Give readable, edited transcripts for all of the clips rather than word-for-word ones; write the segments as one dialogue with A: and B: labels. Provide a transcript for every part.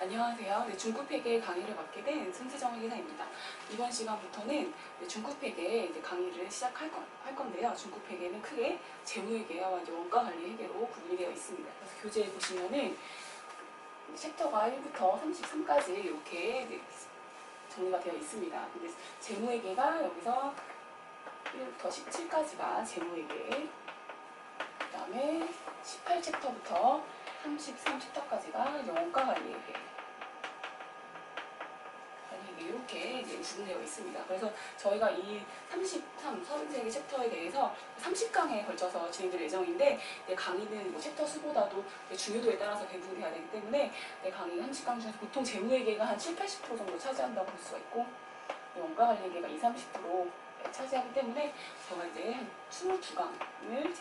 A: 안녕하세요. 중급회계 강의를 맡게 된 손세정 회계사입니다. 이번 시간부터는 중급회계 강의를 시작할 건데요. 중급회계는 크게 재무회계와 원가관리 회계로 구분이 되어 있습니다. 그래서 교재에 보시면은 챕터가 1부터 33까지 이렇게 정리가 되어 있습니다. 근데 재무회계가 여기서 1부터 17까지가 재무회계, 그 다음에 18챕터부터 33챕터까지가 원가관리회계 이렇게 구분되어 있습니다. 그래서 저희가 이 33개 챕터에 대해서 30강에 걸쳐서 진행될 예정인데 강의는 챕터 수보다도 중요도에 따라서 배분돼야 되기 때문에 강의 30강 중에서 보통 재무회계가 한 70~80% 정도 차지한다고 볼 수가 있고 원가관리회계가 20~30% 차지하기 때문에 제가 이제 한 22강을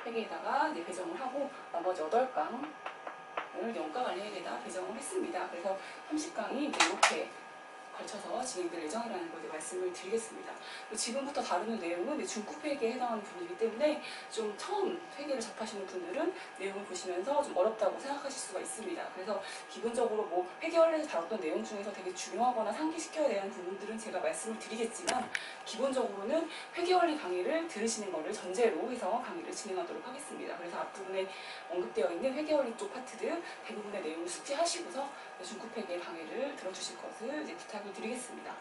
A: 재무회계에다가 배정을 하고 나머지 8강을 원가관리회계에다 배정을 했습니다. 그래서 30강이 이렇게 걸쳐서 진행될 예정이라는 것을 말씀을 드리겠습니다. 지금부터 다루는 내용은 중급회계에 해당하는 부분이기 때문에 좀 처음 회계를 접하시는 분들은 내용을 보시면서 좀 어렵다고 생각하실 수가 있습니다. 그래서 기본적으로 회계원래에서 다뤘던 내용 중에서 되게 중요하거나 상기시켜야 되는 부분들은 제가 말씀을 드리겠지만 기본적으로는 회계원리 강의를 들으시는 것을 전제로 해서 강의를 진행하도록 하겠습니다. 그래서 앞부분에 언급되어 있는 회계원리 쪽 파트들 대부분의 내용을 숙지하시고서 중급회계 강의를 들어주실 것을 부탁을 드리겠습니다.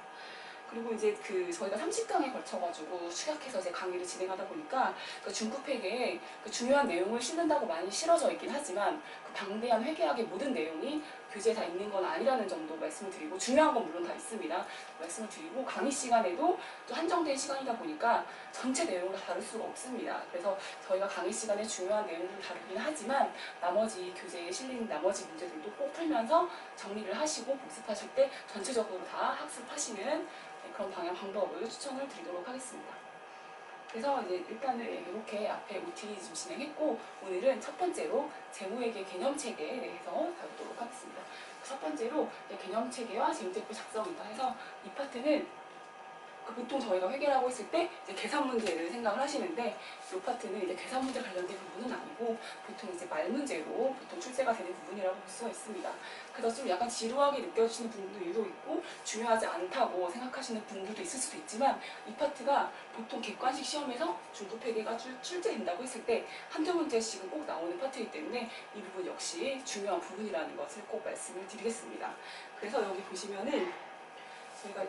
A: 그리고 이제 저희가 30강에 걸쳐가지고 축약해서 강의를 진행하다 보니까 중급회계에 중요한 내용을 실는다고 많이 실어져 있긴 하지만 방대한 회계학의 모든 내용이 교재에 다 있는 건 아니라는 점도 말씀을 드리고 중요한 건 물론 다 있습니다. 말씀을 드리고 강의 시간에도 또 한정된 시간이다 보니까 전체 내용을 다 다룰 수가 없습니다. 그래서 저희가 강의 시간에 중요한 내용들을 다루긴 하지만 나머지 교재에 실린 나머지 문제들도 꼭 풀면서 정리를 하시고 복습하실 때 전체적으로 다 학습하시는 그런 방법을 추천을 드리도록 하겠습니다. 그래서 이제 일단은 이렇게 앞에 OT 좀 진행했고 오늘은 첫 번째로 재무회계 개념체계에 대해서 다루도록 하겠습니다. 첫 번째로 개념체계와 재무제표 작성이다 해서 이 파트는 보통 저희가 회계를 하고 있을 때 계산 문제를 생각을 하시는데 이 파트는 이제 계산 문제 관련된 부분은 아니고 보통 이제 말 문제로 보통 출제가 되는 부분이라고 볼 수가 있습니다. 그래서 좀 약간 지루하게 느껴지시는 분들도 유독 있고 중요하지 않다고 생각하시는 분들도 있을 수도 있지만 이 파트가 보통 객관식 시험에서 중급회계가 출제된다고 했을 때 한두 문제씩은 꼭 나오는 파트이기 때문에 이 부분 역시 중요한 부분이라는 것을 꼭 말씀을 드리겠습니다. 그래서 여기 보시면은 저희가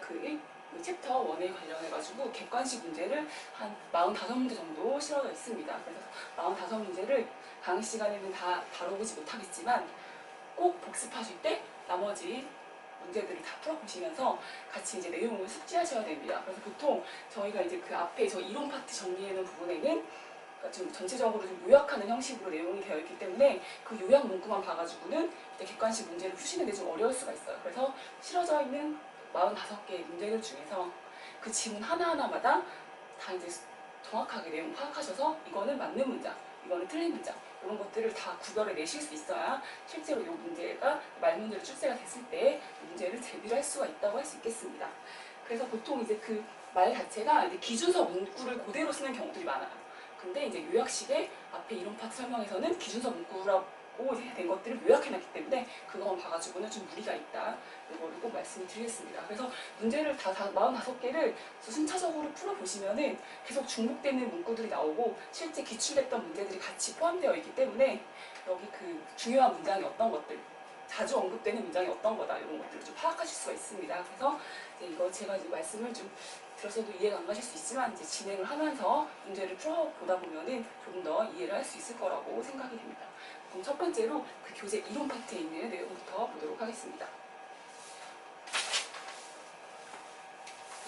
A: 챕터 1에 관련해가지고 객관식 문제를 한 45문제 정도 실어져 있습니다. 그래서 45문제를 강의 시간에는 다 다뤄보지 못하겠지만 꼭 복습하실 때 나머지 문제들을 다 풀어보시면서 같이 이제 내용을 숙지하셔야 됩니다. 그래서 보통 저희가 이제 앞에 저 이론 파트 정리하는 부분에는 좀 전체적으로 좀 요약하는 형식으로 내용이 되어 있기 때문에 그 요약 문구만 봐가지고는 객관식 문제를 푸시는데 좀 어려울 수가 있어요. 그래서 실어져 있는 45개의 문제들 중에서 그 지문 하나하나마다 다 이제 정확하게 내용 파악하셔서 이거는 맞는 문장, 이거는 틀린 문장 이런 것들을 다 구별해 내실 수 있어야 실제로 이 문제가 말문제로 출제가 됐을 때 문제를 제비를 할 수가 있다고 할 수 있겠습니다. 그래서 보통 이제 말 자체가 이제 기준서 문구를 그대로 쓰는 경우들이 많아요. 근데 이제 요약식의 앞에 이론 파트 설명에서는 기준서 문구라고 된 것들을 요약해놨기 때문에 그거만 봐가지고는 좀 무리가 있다. 이거를 꼭 말씀을 드리겠습니다. 그래서 문제를 다 45개를 순차적으로 풀어보시면은 계속 중복되는 문구들이 나오고 실제 기출됐던 문제들이 같이 포함되어 있기 때문에 여기 중요한 문장이 어떤 것들, 자주 언급되는 문장이 어떤 거다 이런 것들을 좀 파악하실 수가 있습니다. 그래서 이거 제가 이제 말씀을 좀 들어서도 이해가 안 가실 수 있지만 이제 진행을 하면서 문제를 풀어보다 보면은 조금 더 이해를 할 수 있을 거라고 생각이 됩니다. 그럼 첫 번째로 교재 이론 파트에 있는 내용부터 보도록 하겠습니다.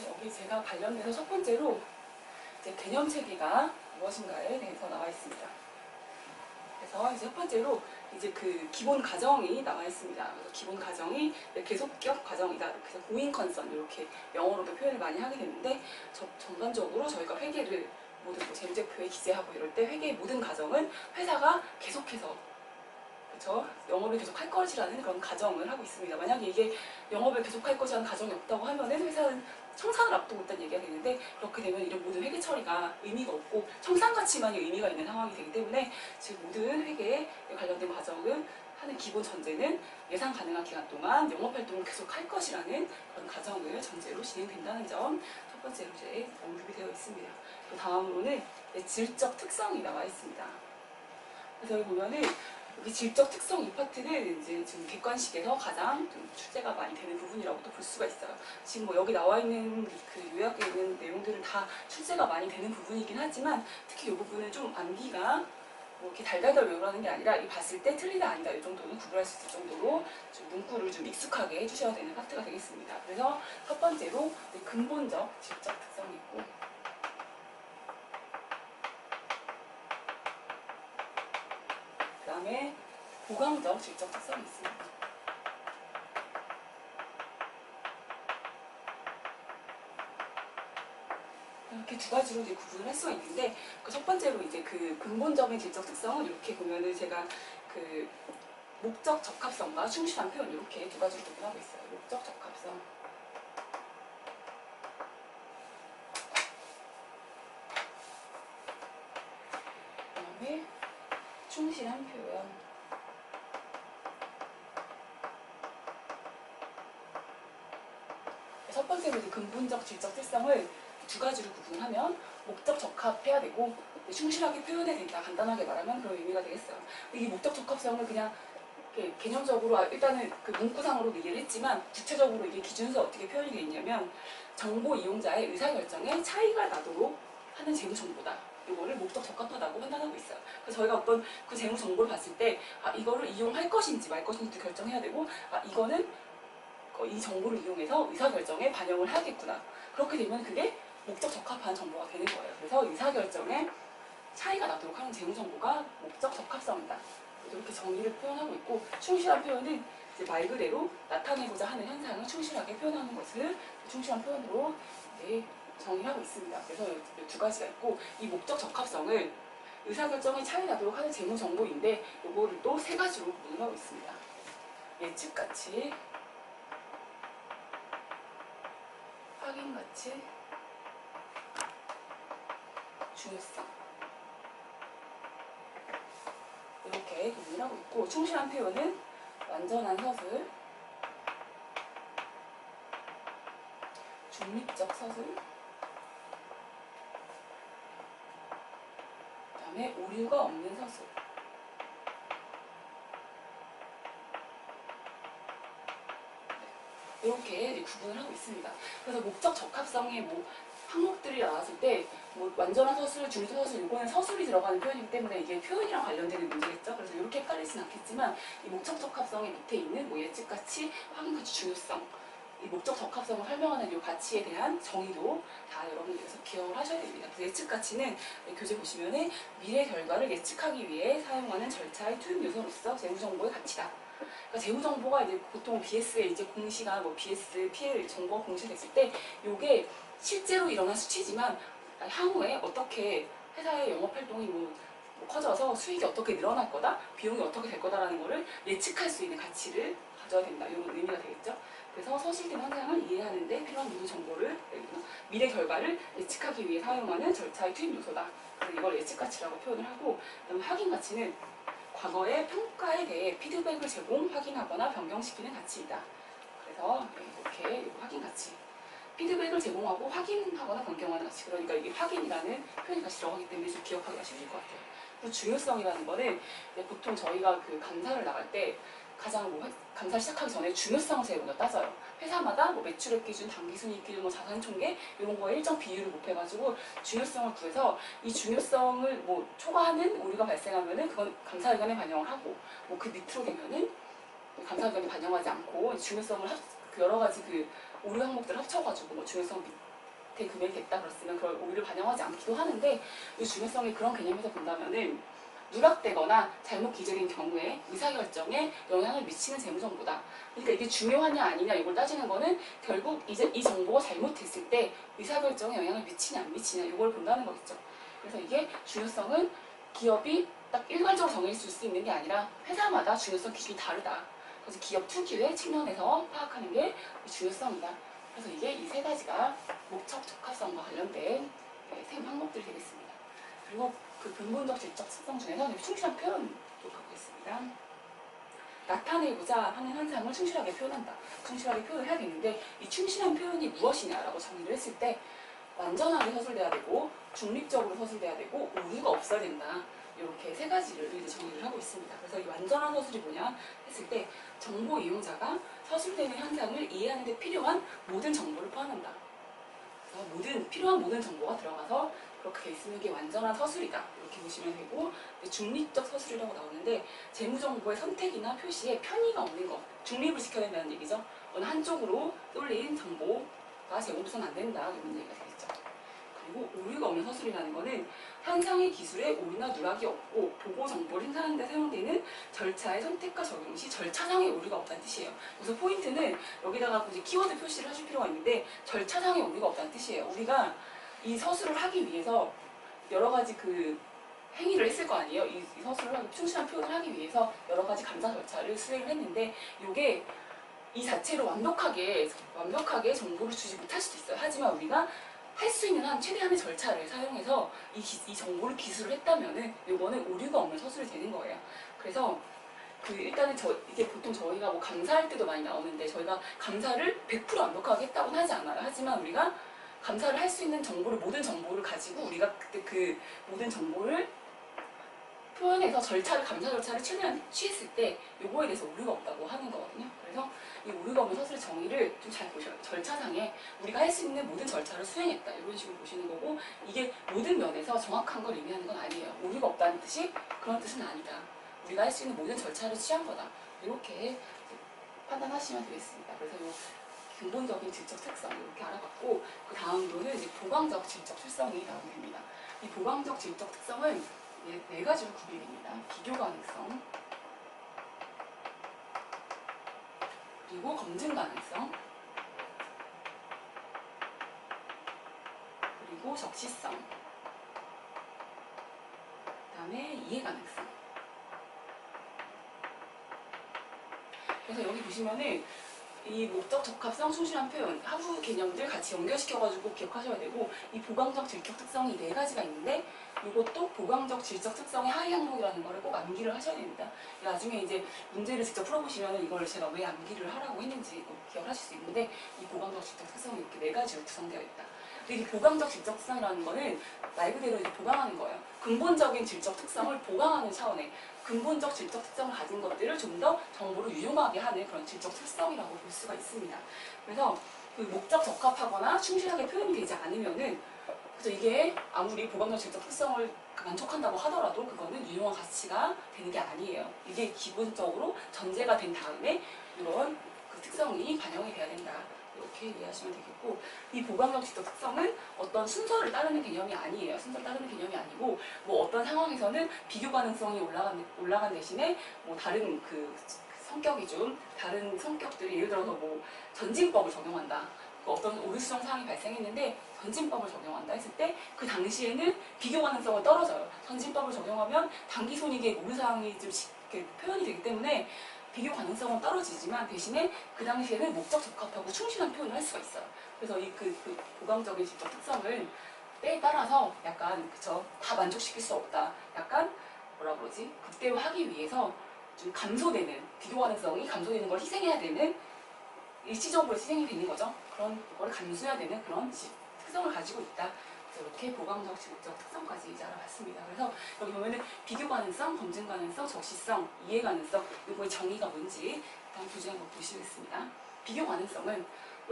A: 여기 제가 관련해서 첫 번째로 이제 개념체계가 무엇인가에 대해서 나와 있습니다. 그래서 이제 첫 번째로 이제 기본 가정이 나와 있습니다. 그래서 기본 가정이 계속격 가정이다. 그래서 고잉 컨선 이렇게 영어로도 표현을 많이 하게 되는데 전반적으로 저희가 회계를 모든 재무제표에 기재하고 이럴 때 회계의 모든 가정은 회사가 계속해서 그렇죠? 영업을 계속 할 것이라는 그런 가정을 하고 있습니다. 만약에 이게 영업을 계속 할 것이라는 가정이 없다고 하면은 회사는 청산을 앞두고 있다는 얘기가 되는데 그렇게 되면 이런 모든 회계 처리가 의미가 없고 청산 가치만이 의미가 있는 상황이 되기 때문에 즉 모든 회계에 관련된 과정은 하는 기본 전제는 예상 가능한 기간 동안 영업활동을 계속 할 것이라는 그런 가정을 전제로 진행된다는 점 첫 번째로 이제 언급이 되어 있습니다. 또 다음으로는 질적 특성이 나와 있습니다. 그래서 여기 보면은 여기 질적 특성 이 파트는 이제 지금 객관식에서 가장 좀 출제가 많이 되는 부분이라고도 볼 수가 있어요. 지금 뭐 여기 나와 있는 그 요약에 있는 내용들은 다 출제가 많이 되는 부분이긴 하지만 특히 이 부분은 좀 암기가 뭐 이렇게 달달달 외우라는 게 아니라 이 봤을 때 틀리다 아니다 이 정도는 구분할 수 있을 정도로 좀 문구를 좀 익숙하게 해주셔야 되는 파트가 되겠습니다. 그래서 첫 번째로 근본적 질적 특성이 있고 그 다음에 보강적 질적 특성이 있습니다. 이렇게 두 가지로 이제 구분을 할 수가 있는데 그 첫 번째로 이제 그 근본적인 질적 특성은 이렇게 보면은 제가 그 목적 적합성과 충실한 표현 이렇게 두 가지로 구분하고 있어요. 목적 적합성. 그다음에 충실한 표현. 첫 번째로 이제 근본적 질적 특성을 두 가지로 구분하면 목적 적합해야 되고 충실하게 표현해야 된다. 간단하게 말하면 그런 의미가 되겠어요. 이 목적 적합성을 그냥 개념적으로 일단은 그 문구상으로 얘기를 했지만 구체적으로 이게 기준서 어떻게 표현이 되어 있냐면 정보 이용자의 의사결정에 차이가 나도록 하는 재무 정보다. 이거를 목적 적합하다고 판단하고 있어요. 그래서 저희가 어떤 그 재무 정보를 봤을 때 이거를 이용할 것인지 말 것인지도 결정해야 되고 이거는 이 정보를 이용해서 의사결정에 반영을 해야겠구나. 그렇게 되면 그게 목적 적합한 정보가 되는 거예요. 그래서 의사결정에 차이가 나도록 하는 재무정보가 목적 적합성이다. 이렇게 정의를 표현하고 있고 충실한 표현은 이제 말 그대로 나타내고자 하는 현상을 충실하게 표현하는 것을 충실한 표현으로 정의하고 있습니다. 그래서 두 가지가 있고 이 목적 적합성을 의사결정에 차이 나도록 하는 재무정보인데 이거를 또 세 가지로 구분하고 있습니다. 예측가치, 확인가치, 중요성 이렇게 구분을 하고 있고 충실한 표현은 완전한 서술, 중립적 서술, 그 다음에 오류가 없는 서술 이렇게 구분을 하고 있습니다. 그래서 목적 적합성의 뭐 항목들이 나왔을 때 뭐 완전한 서술, 중립적 서술 이거는 서술이 들어가는 표현이기 때문에 이게 표현이랑 관련되는 문제겠죠. 그래서 이렇게 헷갈리진 않겠지만 이 목적 적합성의 밑에 있는 뭐 예측가치, 확인가치, 중요성 이 목적 적합성을 설명하는 이 가치에 대한 정의도 다 여러분들께서 기억을 하셔야 됩니다. 그래서 예측가치는 교재 보시면은 미래 결과를 예측하기 위해 사용하는 절차의 투입 요소로서 재무정보의 가치다. 그러니까 재무정보가 이제 보통 BS에 이제 공시가 뭐 BS, PL 정보가 공시됐을 때 이게 실제로 일어난 수치지만 향후에 어떻게 회사의 영업활동이 뭐 커져서 수익이 어떻게 늘어날 거다, 비용이 어떻게 될 거다라는 거를 예측할 수 있는 가치를 가져야 된다. 이런 의미가 되겠죠. 그래서 서술된 현상을 이해하는 데 필요한 모든 정보를 미래 결과를 예측하기 위해 사용하는 절차의 투입 요소다. 그래서 이걸 예측가치라고 표현을 하고 그다음에 확인가치는 과거의 평가에 대해 피드백을 제공, 확인하거나 변경시키는 가치이다. 그래서 이렇게 확인가치. 피드백을 제공하고 확인하거나 변경하는 가치. 그러니까 이게 확인이라는 표현이 같이 들어가기 때문에 좀 기억하기가 쉬울 것 같아요. 그리고 중요성이라는 거는 보통 저희가 그 감사를 나갈 때 가장 뭐 감사 시작하기 전에 중요성을 제일 먼저 따져요. 회사마다 뭐 매출액 기준, 당기순이익 기준, 뭐 자산총계 이런 거에 일정 비율을 곱해가지고 중요성을 구해서 이 중요성을 뭐 초과하는 오류가 발생하면은 그건 감사의견에 반영을 하고 뭐 그 밑으로 되면은 감사의견에 반영하지 않고 중요성을 그 여러 가지 그 오류 항목들을 합쳐가지고 뭐 중요성 밑에 금액이 됐다 그랬으면 그걸 오류를 반영하지 않기도 하는데 이 중요성이 그런 개념에서 본다면은 누락되거나 잘못 기재된 경우에 의사결정에 영향을 미치는 재무정보다. 그러니까 이게 중요하냐 아니냐 이걸 따지는 거는 결국 이제 이 정보가 잘못됐을 때 의사결정에 영향을 미치냐 안 미치냐 이걸 본다는 거겠죠. 그래서 이게 중요성은 기업이 딱 일괄적으로 정해질 수 있는 게 아니라 회사마다 중요성 기준이 다르다. 그래서 기업 특유의 측면에서 파악하는 게 중요성이다. 그래서 이게 이 세 가지가 목적 적합성과 관련된 세 항목들이 되겠습니다. 그리고 그 근본적 질적 특성 중에서 충실한 표현도 갖고 있습니다. 나타내고자 하는 현상을 충실하게 표현한다. 충실하게 표현을 해야 되는데 이 충실한 표현이 무엇이냐라고 정의를 했을 때 완전하게 서술돼야 되고 중립적으로 서술돼야 되고 오류가 없어야 된다. 이렇게 세 가지를 이제 정의를 하고 있습니다. 그래서 이 완전한 서술이 뭐냐 했을 때 정보 이용자가 서술되는 현상을 이해하는 데 필요한 모든 정보를 포함한다. 그래서 필요한 모든 정보가 들어가서 그렇게 돼 있으면 이게 완전한 서술이다. 이렇게 보시면 되고 중립적 서술이라고 나오는데 재무정보의 선택이나 표시에 편의가 없는 것, 중립을 지켜야 된다는 얘기죠. 어느 한쪽으로 쏠린 정보가 제공돼서는 안 된다. 이런 얘기가 되겠죠. 그리고 오류가 없는 서술이라는 것은 현상의 기술에 오류나 누락이 없고 보고 정보를 생산하는 데 사용되는 절차의 선택과 적용 시 절차상의 오류가 없다는 뜻이에요. 그래서 포인트는 여기다가 이제 키워드 표시를 하실 필요가 있는데 절차상의 오류가 없다는 뜻이에요. 우리가 이 서술을 하기 위해서 여러 가지 그 행위를 했을 거 아니에요. 이 서술을 하기, 충실한 표현을 하기 위해서 여러 가지 감사 절차를 수행을 했는데 이게 이 자체로 완벽하게 정보를 주지 못할 수도 있어요. 하지만 우리가 할 수 있는 한 최대한의 절차를 사용해서 이 정보를 기술을 했다면은 이거는 오류가 없는 서술이 되는 거예요. 그래서 일단은 이게 보통 저희가 뭐 감사할 때도 많이 나오는데 저희가 감사를 100% 완벽하게 했다고는 하지 않아요. 하지만 우리가 감사를 할 수 있는 모든 정보를 가지고 우리가 그때 그 모든 정보를 표현해서 감사 절차를 최대한 취했을 때 요거에 대해서 오류가 없다고 하는 거거든요. 그래서 이 오류가 없는 서술의 정의를 좀 잘 보셔요. 절차상에 우리가 할 수 있는 모든 절차를 수행했다. 이런 식으로 보시는 거고 이게 모든 면에서 정확한 걸 의미하는 건 아니에요. 오류가 없다는 뜻이 그런 뜻은 아니다. 우리가 할 수 있는 모든 절차를 취한 거다. 이렇게 판단하시면 되겠습니다. 그래서 요 근본적인 질적 특성 이렇게 알아봤고 그 다음으로는 이제 보강적 질적 특성이 나오게 됩니다. 이 보강적 질적 특성은 네 가지로 구별됩니다. 비교 가능성, 그리고 검증 가능성, 그리고 적시성, 그 다음에 이해 가능성. 그래서 여기 보시면은 이 목적, 적합성, 충실한 표현, 하부 개념들 같이 연결시켜가지고 기억하셔야 되고 이 보강적 질적 특성이 네 가지가 있는데 이것도 보강적 질적 특성의 하위 항목이라는 거를 꼭 암기를 하셔야 됩니다. 나중에 이제 문제를 직접 풀어보시면 이걸 제가 왜 암기를 하라고 했는지 기억하실 수 있는데 이 보강적 질적 특성이 이렇게 네 가지로 구성되어 있다. 근데 이 보강적 질적 특성이라는 거는 말 그대로 이제 보강하는 거예요. 근본적인 질적 특성을 보강하는 차원의 근본적 질적 특성을 가진 것들을 좀 더 정보를 유용하게 하는 그런 질적 특성이라고 볼 수가 있습니다. 그래서 그 목적 적합하거나 충실하게 표현이 되지 않으면은 그래서 이게 아무리 보강적 질적 특성을 만족한다고 하더라도 그거는 유용한 가치가 되는 게 아니에요. 이게 기본적으로 전제가 된 다음에 이런 그 특성이 반영이 돼야 된다. 이렇게 이해하시면 되겠고 이 보강적 질적 특성은 어떤 순서를 따르는 개념이 아니에요. 순서를 따르는 개념이 아니고 뭐 어떤 상황에서는 비교 가능성이 올라간 대신에 뭐 다른 성격이 좀 다른 성격들이 예를 들어서 뭐 전진법을 적용한다. 어떤 오류수정 사항이 발생했는데 전진법을 적용한다 했을 때 그 당시에는 비교 가능성은 떨어져요. 전진법을 적용하면 단기손익의 오류사항이 좀 표현이 되기 때문에 비교 가능성은 떨어지지만 대신에 그 당시에는 목적 적합하고 충실한 표현을 할 수가 있어요. 그래서 이 보강적인 질적 특성을 때에 따라서 약간 다 만족시킬 수 없다. 약간 뭐라 그러지? 극대화하기 위해서 좀 감소되는 비교 가능성이 감소되는 걸 희생해야 되는 일시적으로 희생이 되는 거죠. 그런 거를 감수해야 되는 그런 특성을 가지고 있다. 이렇게 보강적 질적 특성까지 이제 알아봤습니다. 그래서 여기 보면은 비교 가능성, 검증 가능성, 적시성, 이해 가능성 이거의 정의가 뭔지 다음 교재 한번 보시겠습니다. 비교 가능성은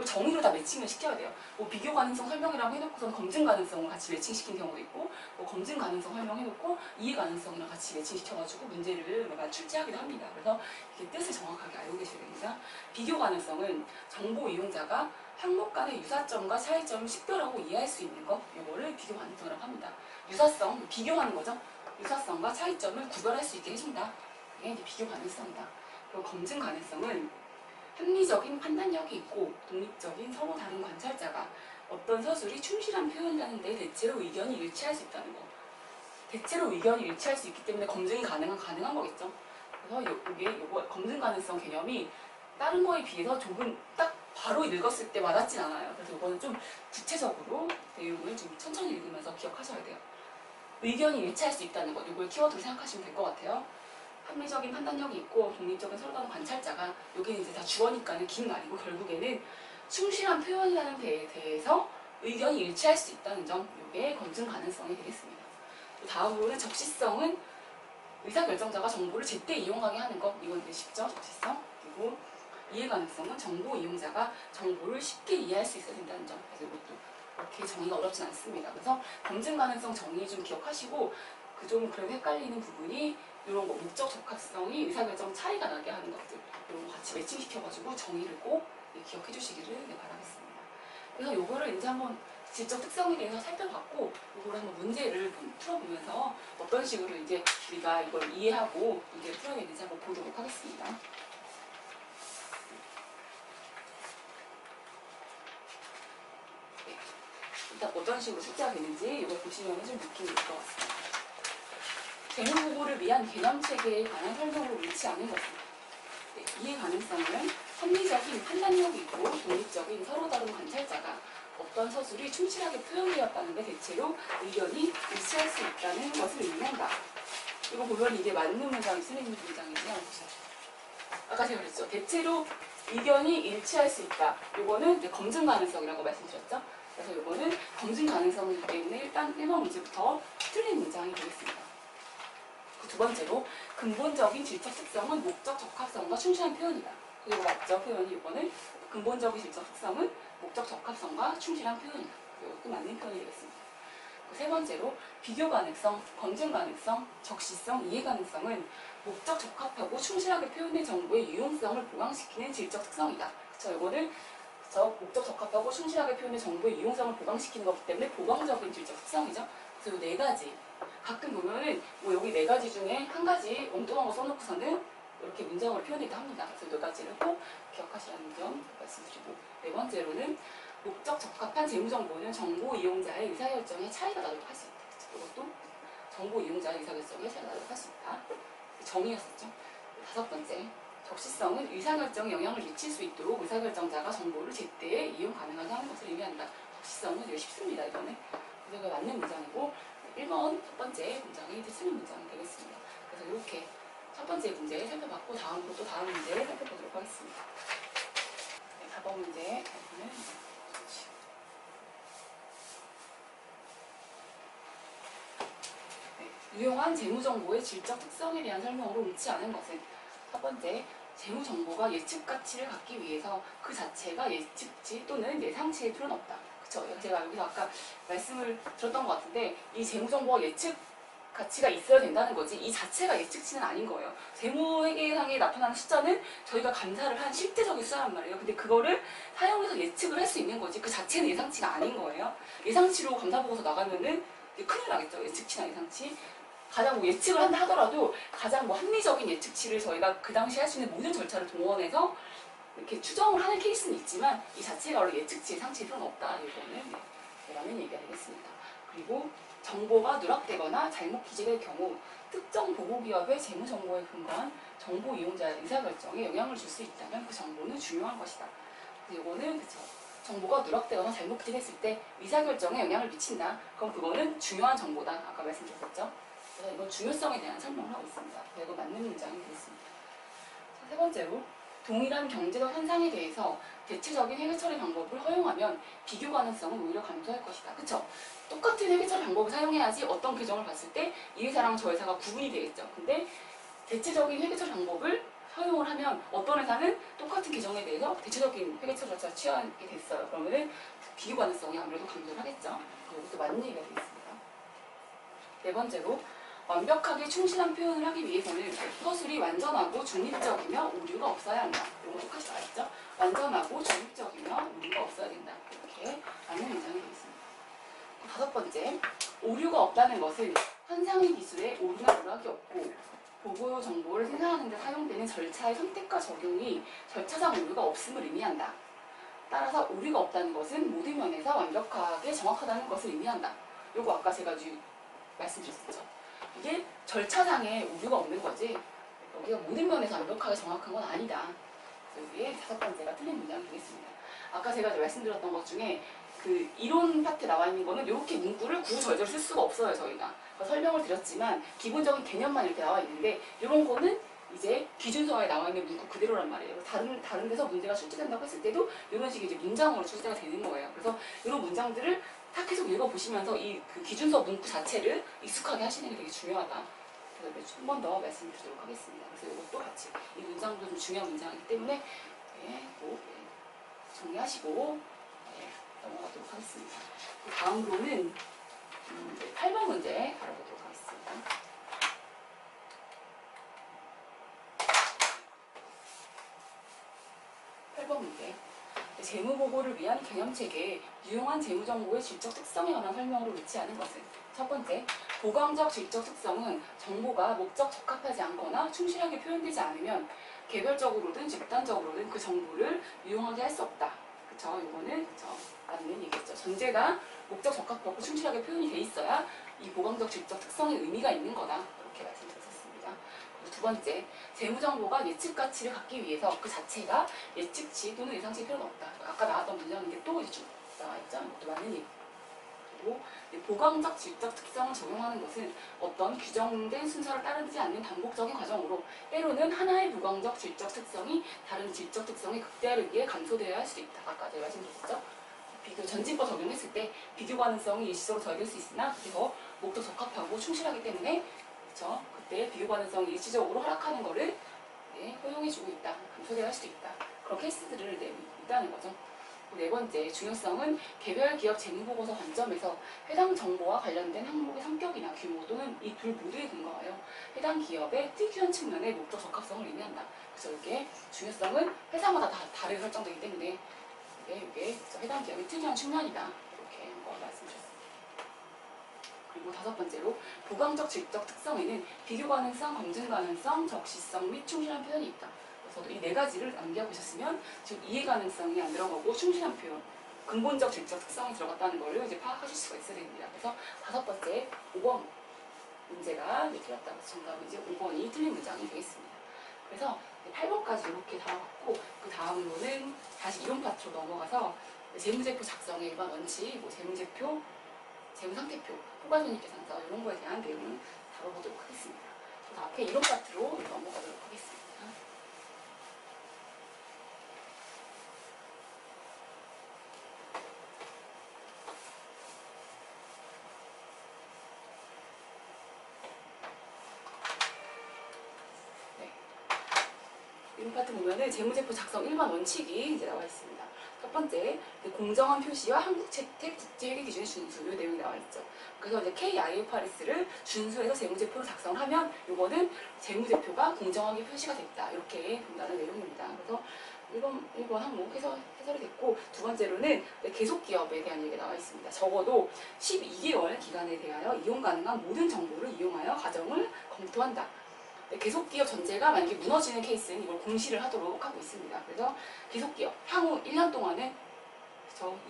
A: 정의로 다 매칭을 시켜야 돼요. 뭐 비교 가능성 설명이라고 해놓고선 검증 가능성을 같이 매칭시킨 경우도 있고 뭐 검증 가능성 설명해놓고 이해 가능성이랑 같이 매칭시켜가지고 문제를 출제하기도 합니다. 그래서 이렇게 뜻을 정확하게 알고 계셔야 됩니다. 비교 가능성은 정보 이용자가 항목 간의 유사점과 차이점을 식별하고 이해할 수 있는 것, 이거를 비교 가능성이라고 합니다. 유사성, 비교하는 거죠. 유사성과 차이점을 구별할 수 있게 해준다. 이게 이제 비교 가능성이다. 그리고 검증 가능성은 합리적인 판단력이 있고 독립적인 서로 다른 관찰자가 어떤 서술이 충실한 표현이라는 데 대체로 의견이 일치할 수 있다는 거. 대체로 의견이 일치할 수 있기 때문에 검증이 가능한 거겠죠. 그래서 요거 검증 가능성 개념이 다른 거에 비해서 조금 딱 바로 읽었을 때 와닿진 않아요. 그래서 이거는 좀 구체적으로 내용을 좀 천천히 읽으면서 기억하셔야 돼요. 의견이 일치할 수 있다는 것, 이걸 키워드로 생각하시면 될 것 같아요. 합리적인 판단력이 있고 독립적인 서로 다른 관찰자가, 여기는 이제 다 주어니까는 긴 말이고 결국에는 충실한 표현이라는 데에 대해서 의견이 일치할 수 있다는 점, 이게 검증 가능성이 되겠습니다. 또 다음으로는 적시성은 의사결정자가 정보를 제때 이용하게 하는 것, 이건 이제 쉽죠, 적시성. 그리고 이해가능성은 정보 이용자가 정보를 쉽게 이해할 수 있어야 된다는 점. 그래서 이것도 그렇게 정의가 어렵진 않습니다. 그래서 검증 가능성 정의 좀 기억하시고, 그 좀 그래도 헷갈리는 부분이 이런 거 목적 적합성이 의사결정 차이가 나게 하는 것들, 이런 거 같이 매칭시켜가지고 정의를 꼭 기억해 주시기를 바라겠습니다. 그래서 요거를 이제 한번 질적 특성에 대해서 살펴봤고, 이걸 한번 문제를 풀어보면서 어떤 식으로 이제 우리가 이걸 이해하고 문제를 풀어야 되는지 한번 보도록 하겠습니다. 네. 일단 어떤 식으로 숙제가 되는지 이걸 보시면 좀 느낌이 들 것 같습니다. 재무보고를 위한 개념체계에 관한 설명으로 옳지 않은 것입니다. 네, 이해 가능성은 합리적인 판단력이 있고 독립적인 서로 다른 관찰자가 어떤 서술이 충실하게 표현되었다는데 대체로 의견이 일치할 수 있다는 것을 의미한다. 이거 보면 이게 맞는 문장이 쓰는 문장이죠. 아까 제가 그랬죠. 대체로 의견이 일치할 수 있다. 이거는 이제 검증 가능성이라고 말씀드렸죠. 그래서 이거는 검증 가능성이기 때문에 일단 1번 문제부터 틀린 문장이 되겠습니다. 두 번째로 근본적인 질적 특성은 목적 적합성과 충실한 표현이다. 그리고 맞죠? 표현이 이거는 근본적인 질적 특성은 목적 적합성과 충실한 표현이다. 이것도 맞는 표현이 되겠습니다. 세 번째로 비교 가능성, 검증 가능성, 적시성, 이해 가능성은 목적 적합하고 충실하게 표현된 정보의 유용성을 보강시키는 질적 특성이다. 그렇죠? 이거는 목적 적합하고 충실하게 표현된 정보의 유용성을 보강시키는 것이기 때문에 보강적인 질적 특성이죠. 그래서 이 네 가지. 가끔 보면은 뭐 여기 네 가지 중에 한 가지 엉뚱한 거 써놓고서는 이렇게 문장으로 표현하기도 합니다. 그래서 네 가지를 꼭 기억하시라는 점 말씀드리고, 네 번째로는 목적 적합한 재무정보는 정보 이용자의 의사결정에 차이가 나도록 할 수 있다. 이것도 정보 이용자의 의사결정에 차이가 나도록 할 수 있다. 정의였었죠. 다섯 번째, 적시성은 의사결정에 영향을 미칠 수 있도록 의사결정자가 정보를 제때 이용 가능하게 하는 것을 의미한다. 적시성은 되게 쉽습니다. 이거는. 그래서 맞는 문장이고, 1번 첫 번째 문장이 틀린 문장이 되겠습니다. 그래서 이렇게 첫 번째 문제 살펴봤고, 다음 문제 살펴보도록 하겠습니다. 네, 4번 문제. 유용한 재무정보의 질적 특성에 대한 설명으로 옳지 않은 것은, 첫 번째, 재무정보가 예측 가치를 갖기 위해서 그 자체가 예측치 또는 예상치일 필요는 없다. 그쵸? 제가 여기서 아까 말씀을 들었던 것 같은데, 이 재무정보가 예측 가치가 있어야 된다는 거지 이 자체가 예측치는 아닌 거예요. 재무회계상에 나타나는 숫자는 저희가 감사를 한 실제적인 숫자란 말이에요. 근데 그거를 사용해서 예측을 할 수 있는 거지 그 자체는 예상치가 아닌 거예요. 예상치로 감사보고서 나가면은 큰일 나겠죠. 예측치나 예상치. 가장 뭐 예측을 한다 하더라도 가장 뭐 합리적인 예측치를 저희가 그 당시 할 수 있는 모든 절차를 동원해서 이렇게 추정을 하는 케이스는 있지만 이 자체가 원래 예측치, 예상치일 필요는 없다. 이거는 라는 얘기가 되겠습니다. 그리고 정보가 누락되거나 잘못 기재될 경우 특정 보고기업의 재무정보에 근거한 정보 이용자의 의사결정에 영향을 줄 수 있다면 그 정보는 중요한 것이다. 이거는 그쵸. 정보가 누락되거나 잘못 기재됐을 때 의사결정에 영향을 미친다. 그럼 그거는 중요한 정보다. 아까 말씀드렸었죠. 그래서 이건 중요성에 대한 설명을 하고 있습니다. 이거 맞는 문장이 되겠습니다. 세 번째로 동일한 경제적 현상에 대해서 대체적인 회계 처리 방법을 허용하면 비교 가능성은 오히려 감소할 것이다. 그쵸? 똑같은 회계 처리 방법을 사용해야지 어떤 규정을 봤을 때 이 회사랑 저 회사가 구분이 되겠죠. 근데 대체적인 회계 처리 방법을 허용을 하면 어떤 회사는 똑같은 규정에 대해서 대체적인 회계 처리 절차를 취하게 됐어요. 그러면은 비교 가능성이 아무래도 감소를 하겠죠. 이것도 맞는 얘기가 되겠습니다. 네 번째로 완벽하게 충실한 표현을 하기 위해서는 서술이 완전하고 중립적이며 오류가 없어야 한다. 이거 똑같이 나왔죠? 완전하고 중립적이며 오류가 없어야 된다. 이렇게 맞는 문장이 되겠습니다. 다섯 번째, 오류가 없다는 것은 현상의 기술에 오류나 누락이 없고 보고 정보를 생산하는 데 사용되는 절차의 선택과 적용이 절차상 오류가 없음을 의미한다. 따라서 오류가 없다는 것은 모든 면에서 완벽하게 정확하다는 것을 의미한다. 이거 아까 제가 말씀드렸었죠. 이게 절차상에 오류가 없는 거지 여기가 모든 면에서 완벽하게 정확한 건 아니다. 여기에 다섯 번째가 틀린 문장이 되겠습니다. 아까 제가 말씀드렸던 것 중에 그 이론 파트에 나와 있는 거는 이렇게 문구를 구구절절 쓸 수가 없어요, 저희가. 설명을 드렸지만 기본적인 개념만 이렇게 나와 있는데 이런 거는 이제 기준서에 나와 있는 문구 그대로란 말이에요. 다른 데서 문제가 출제된다고 했을 때도 이런 식의 이제 문장으로 출제가 되는 거예요. 그래서 이런 문장들을 딱 계속 읽어보시면서 이 그 기준서 문구 자체를 익숙하게 하시는 게 되게 중요하다. 그래서 한 번 더 말씀드리도록 하겠습니다. 그래서 이것도 같이 이 문장도 좀 중요한 문장이기 때문에 꼭 정리하시고 넘어가도록 하겠습니다. 다음으로는 8번 문제 알아보도록 하겠습니다. 문제. 재무보고를 위한 개념체계에 유용한 재무정보의 질적 특성에 관한 설명으로 위치하는 것은 첫 번째, 보강적 질적 특성은 정보가 목적 적합하지 않거나 충실하게 표현되지 않으면 개별적으로든 집단적으로든 그 정보를 유용하게 할 수 없다. 그쵸? 이거는 그쵸? 맞는 얘기겠죠. 전제가 목적 적합하고 충실하게 표현이 돼 있어야 이 보강적 질적 특성의 의미가 있는 거다. 이렇게 말씀드렸습니다. 두 번째, 재무정보가 예측 가치를 갖기 위해서 그 자체가 예측치 또는 예상치일 필요는 없다. 아까 나왔던 문장인데 또 이제 좀 나와있죠? 이것도 맞는 얘기. 그리고 보강적 질적 특성을 적용하는 것은 어떤 규정된 순서를 따르지 않는 반복적인 과정으로 때로는 하나의 보강적 질적 특성이 다른 질적 특성의 극대화를 위해 감소되어야 할 수도 있다. 아까 제가 말씀드렸죠? 비교 전진법 적용했을 때 비교 가능성이 일시적으로 더해질 수 있으나 그게 더 목적 적합하고 충실하기 때문에 그쵸? 그때 비교 가능성이 일시적으로 하락하는 거를 허용해주고 있다. 감소되어야 할 수도 있다. 그런 케이스들을 있다는 거죠. 네 번째, 중요성은 개별 기업 재무보고서 관점에서 해당 정보와 관련된 항목의 성격이나 규모 또는 이 둘 모두에 근거하여 해당 기업의 특이한 측면의 목적 적합성을 의미한다. 그래서 이게 중요성은 회사마다 다 다르게 설정되기 때문에 이게 해당 기업의 특이한 측면이다. 이렇게 한번 말씀드렸습니다. 그리고 다섯 번째로 보강적 질적 특성에는 비교 가능성, 검증 가능성, 적시성 및 충실한 표현이 있다. 그래서 이 네 가지를 남겨보셨으면 지금 이해 가능성이 안 들어가고 충실한 표현, 근본적 질적 특성이 들어갔다는 걸 이제 파악하실 수가 있어야 됩니다. 그래서 다섯 번째 5번 문제가 틀렸다. 정답은 이제 5번이 틀린 문장이 되겠습니다. 그래서 8번까지 이렇게 다 왔고 그 다음으로는 다시 이론 파트로 넘어가서 재무제표 작성의 일반 원칙, 재무제표, 재무상태표, 포괄손익계산서 이런 거에 대한 내용을 다뤄보도록 하겠습니다. 그래서 앞에 이론 파트로 넘어가도록 하겠습니다. 이런 파트 보면은 재무제표 작성 일반 원칙이 이제 나와 있습니다. 첫 번째, 공정한 표시와 한국채택 국제회계 기준의 준수 이 내용이 나와 있죠. 그래서 이제 KIFRS를 준수해서 재무제표를 작성하면 이거는 재무제표가 공정하게 표시가 됐다. 이렇게 본다는 내용입니다. 그래서 1번 항목 해설이 됐고 두 번째로는 계속기업에 대한 얘기가 나와 있습니다. 적어도 12개월 기간에 대하여 이용 가능한 모든 정보를 이용하여 과정을 검토한다. 계속기업 전제가 만약에 무너지는 케이스는 이걸 공시를 하도록 하고 있습니다. 그래서 계속기업 향후 1년 동안은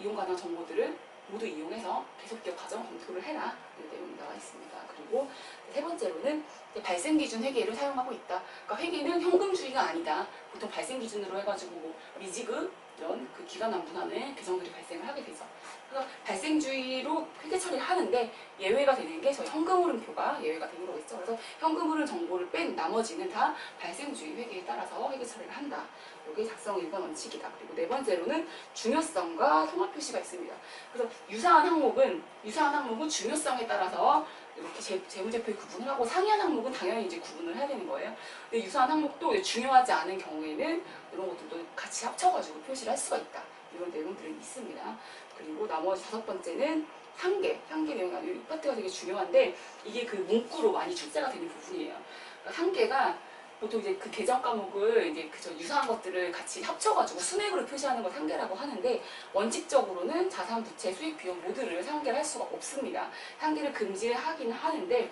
A: 이용 가능한 정보들을 모두 이용해서 계속기업 과정 검토를 해라. 이 내용이 나와 있습니다. 그리고 세 번째로는 발생기준 회계를 사용하고 있다. 그러니까 회계는 현금주의가 아니다. 보통 발생기준으로 해가지고 뭐 리지급 이런 그 기간 안분하는 규정들이 발생을 하게 되죠. 그래서 발생주의로 회계 처리를 하는데 예외가 되는 게 저희 현금흐름표가 예외가 되는 거겠죠. 그래서 현금흐름 정보를 뺀 나머지는 다 발생주의 회계에 따라서 회계 처리를 한다. 이게 작성 일반 원칙이다. 그리고 네 번째로는 중요성과 통합 표시가 있습니다. 그래서 유사한 항목은 중요성에 따라서 이렇게 재무제표에 구분을 하고 상이한 항목은 당연히 이제 구분을 해야 되는 거예요. 근데 유사한 항목도 중요하지 않은 경우에는 이런 것들도 같이 합쳐가지고 표시를 할 수가 있다. 이런 내용들이 있습니다. 그리고 나머지 다섯 번째는 한계 내용이 이 파트가 되게 중요한데 이게 그 문구로 많이 출제가 되는 부분이에요. 그러니까 한계가 보통 이제 그 계정 과목을 이제 유사한 것들을 같이 합쳐가지고 순액으로 표시하는 걸 상계라고 하는데 원칙적으로는 자산, 부채, 수익, 비용 모두를 상계를 할 수가 없습니다. 상계를 금지하긴 하는데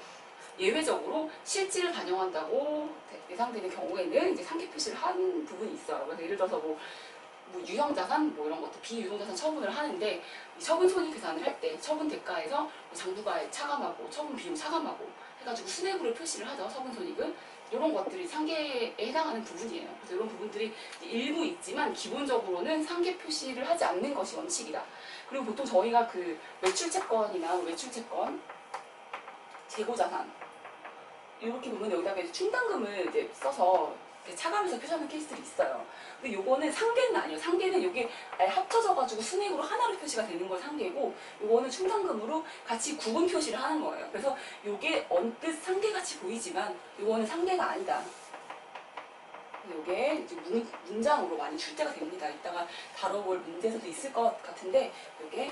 A: 예외적으로 실질을 반영한다고 예상되는 경우에는 이제 상계 표시를 한 부분이 있어요. 그래서 예를 들어서 뭐 유형자산 이런 것도 비유형자산 처분을 하는데 처분 손익 계산을 할 때 처분 대가에서 장부가 차감하고 처분 비용 차감하고 해가지고 순액으로 표시를 하죠. 처분 손익은 이런 것들이 상계에 해당하는 부분이에요. 그래서 이런 부분들이 일부 있지만 기본적으로는 상계 표시를 하지 않는 것이 원칙이다. 그리고 보통 저희가 그 매출채권이나 외출채권, 재고자산 이렇게 보면 여기다가 이제 충당금을 이제 써서 차감해서 표시하는 케이스들이 있어요. 근데 요거는 상계는 아니에요. 상계는 요게 아예 합쳐져가지고 순액으로 하나로 표시가 되는 걸 상계고, 요거는 충당금으로 같이 구분 표시를 하는 거예요. 그래서 요게 언뜻 상계같이 보이지만 요거는 상계가 아니다. 요게 이제 문장으로 많이 출제가 됩니다. 이따가 다뤄볼 문제에서도 있을 것 같은데, 요게